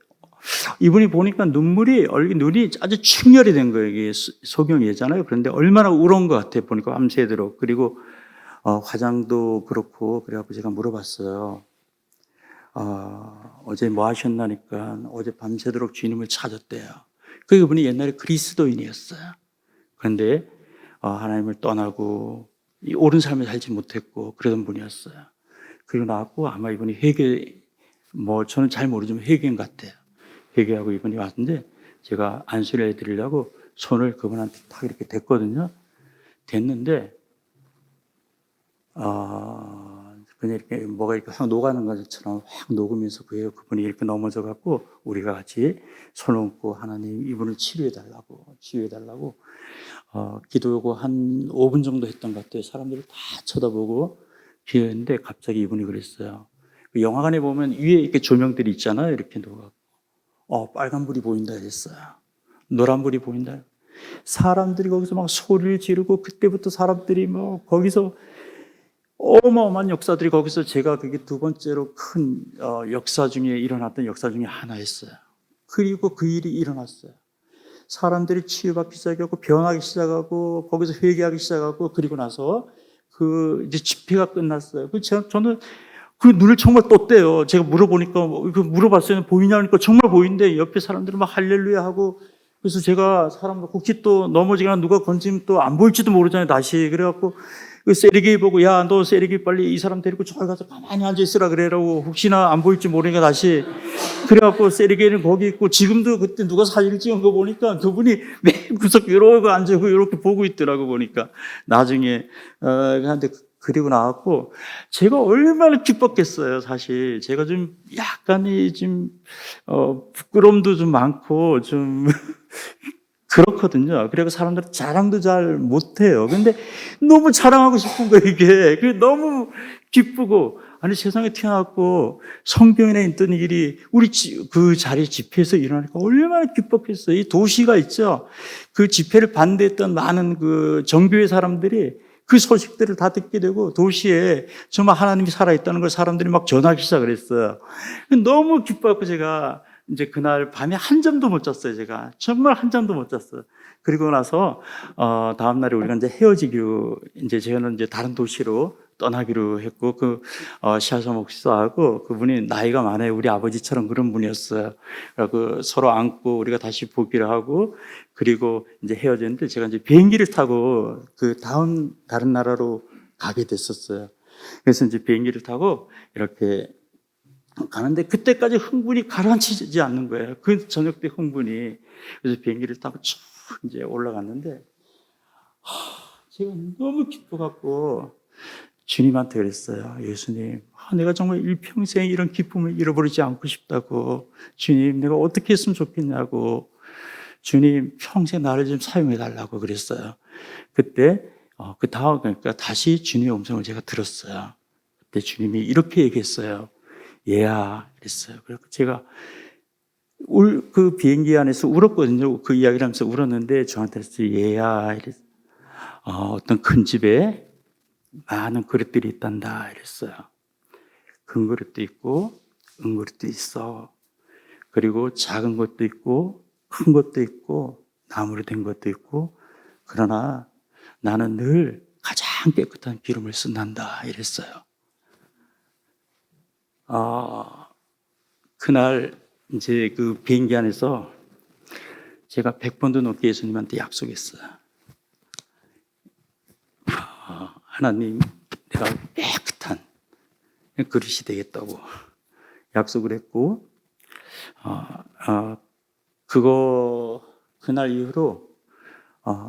이분이 보니까 눈이 아주 충혈이 된 거예요. 이게 소경이잖아요. 그런데 얼마나 울은 것 같아 보니까 밤새도록. 그리고 화장도 그렇고 그래갖고 제가 물어봤어요. 어제 뭐 하셨나니까 어제 밤새도록 주님을 찾았대요. 그분이 옛날에 그리스도인이었어요. 그런데 하나님을 떠나고 이 옳은 삶을 살지 못했고 그러던 분이었어요. 그리고 나왔고 아마 이분이 저는 잘 모르지만 회개인 것 같아요. 회개하고 이분이 왔는데 제가 안수를 해드리려고 손을 그분한테 탁 이렇게 댔거든요. 댔는데 그냥 이렇게 뭐가 이렇게 확 녹아는 것처럼 확 녹으면서 그분이 이렇게 넘어져 갖고 우리가 같이 손을 얹고 하나님 이분을 치료해달라고 기도하고 한 5분 정도 했던 것 같아요. 사람들이 다 쳐다보고 기도했는데 갑자기 이분이 그랬어요. 그 영화관에 보면 위에 이렇게 조명들이 있잖아요. 이렇게 녹아. 빨간불이 보인다 했어요. 노란불이 보인다. 사람들이 거기서 막 소리를 지르고 그때부터 사람들이 거기서 어마어마한 역사들이 거기서 제가 그게 두 번째로 큰 역사 중에 일어났던 역사 중에 하나였어요. 그리고 그 일이 일어났어요. 사람들이 치유받기 시작하고 변하기 시작하고 거기서 회개하기 시작하고 그리고 나서 이제 집회가 끝났어요. 저는 그 눈을 정말 떴대요. 제가 물어봤어요. 보이냐니까 정말 보이는데 옆에 사람들은 막 할렐루야 하고 그래서 제가 혹시 또 넘어지거나 누가 건지면 또 안 보일지도 모르잖아요. 다시. 그래갖고 그 세리게 보고 너 세리게 빨리 이 사람 데리고 저기 가서 가만히 앉아있으라 그래라고 혹시나 안 보일지 모르니까 다시. 그래갖고 세리게는 거기 있고 지금도 그때 누가 사진을 찍은 거 보니까 그분이 맨 구석에 이러고 앉아고 이렇게 보고 있더라고 보니까. 나중에 근데 그리고 나왔고 제가 얼마나 기뻤겠어요. 사실 제가 좀 약간이 좀 부끄러움도 좀 많고 좀 그렇거든요. 그래서 사람들은 자랑도 잘 못해요. 근데 너무 자랑하고 싶은 거예요, 이게. 너무 기쁘고. 아니, 세상에 태어났고 성경에 있던 일이 우리 그 자리 집회에서 일어나니까 얼마나 기뻤겠어요. 이 도시가 있죠. 그 집회를 반대했던 많은 그 정교회 사람들이 그 소식들을 다 듣게 되고 도시에 정말 하나님이 살아있다는 걸 사람들이 막 전하기 시작을 했어요. 너무 기뻐갖고 제가 이제 그날 밤에 한 잠도 못 잤어요. 제가 정말 한 잠도 못 잤어요. 그리고 나서 다음 날에 우리가 이제 저는 이제 다른 도시로 떠나기로 했고 시아서 목사하고 그분이 나이가 많아요. 우리 아버지처럼 그런 분이었어요. 그래서 서로 안고 우리가 다시 보기로 하고 그리고 이제 헤어졌는데 제가 이제 비행기를 타고 다른 나라로 가게 됐었어요. 그래서 이제 비행기를 타고 이렇게 가는데 그때까지 흥분이 가라앉히지 않는 거예요. 그 저녁 때 흥분이. 그래서 비행기를 타고 쭉 이제 올라갔는데 제가 너무 기뻐갖고 주님한테 그랬어요. 예수님, 내가 정말 일평생 이런 기쁨을 잃어버리지 않고 싶다고. 주님, 내가 어떻게 했으면 좋겠냐고. 주님 평생 나를 좀 사용해 달라고 그랬어요. 그때 그 다음 그러니까 다시 주님의 음성을 제가 들었어요. 그때 주님이 이렇게 얘기했어요. 얘야 그랬어요. 그래서 제가 그 비행기 안에서 울었거든요. 그 이야기를 하면서 울었는데 저한테 얘야 이랬어요. 어떤 큰 집에 많은 그릇들이 있단다 이랬어요. 큰 그릇도 있고 은그릇도 있어. 그리고 작은 것도 있고 큰 것도 있고 나무로 된 것도 있고 그러나 나는 늘 가장 깨끗한 기름을 쓴단다 이랬어요. 그날 이제 그 비행기 안에서 제가 100번도 넘게 예수님한테 약속했어요. 하나님, 내가 깨끗한 그릇이 되겠다고 약속을 했고, 그날 이후로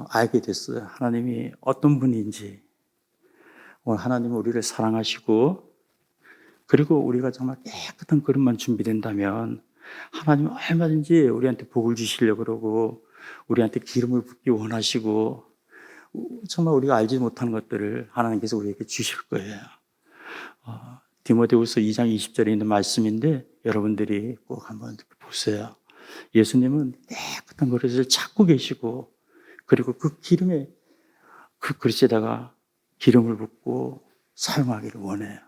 알게 됐어요. 하나님이 어떤 분인지. 오늘 하나님은 우리를 사랑하시고, 그리고 우리가 정말 깨끗한 그릇만 준비된다면 하나님은 얼마든지 우리한테 복을 주시려고 그러고 우리한테 기름을 붓기 원하시고 정말 우리가 알지 못하는 것들을 하나님께서 우리에게 주실 거예요. 디모데후서 2장 20절에 있는 말씀인데 여러분들이 꼭 한번 보세요. 예수님은 깨끗한 그릇을 찾고 계시고 그리고 그 기름에 그 그릇에다가 기름을 붓고 사용하기를 원해요.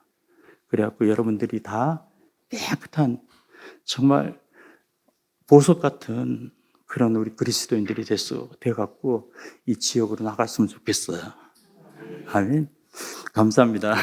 그래갖고 여러분들이 다 깨끗한 정말 보석 같은 그런 우리 그리스도인들이 돼갖고 이 지역으로 나갔으면 좋겠어요. 아멘. 감사합니다.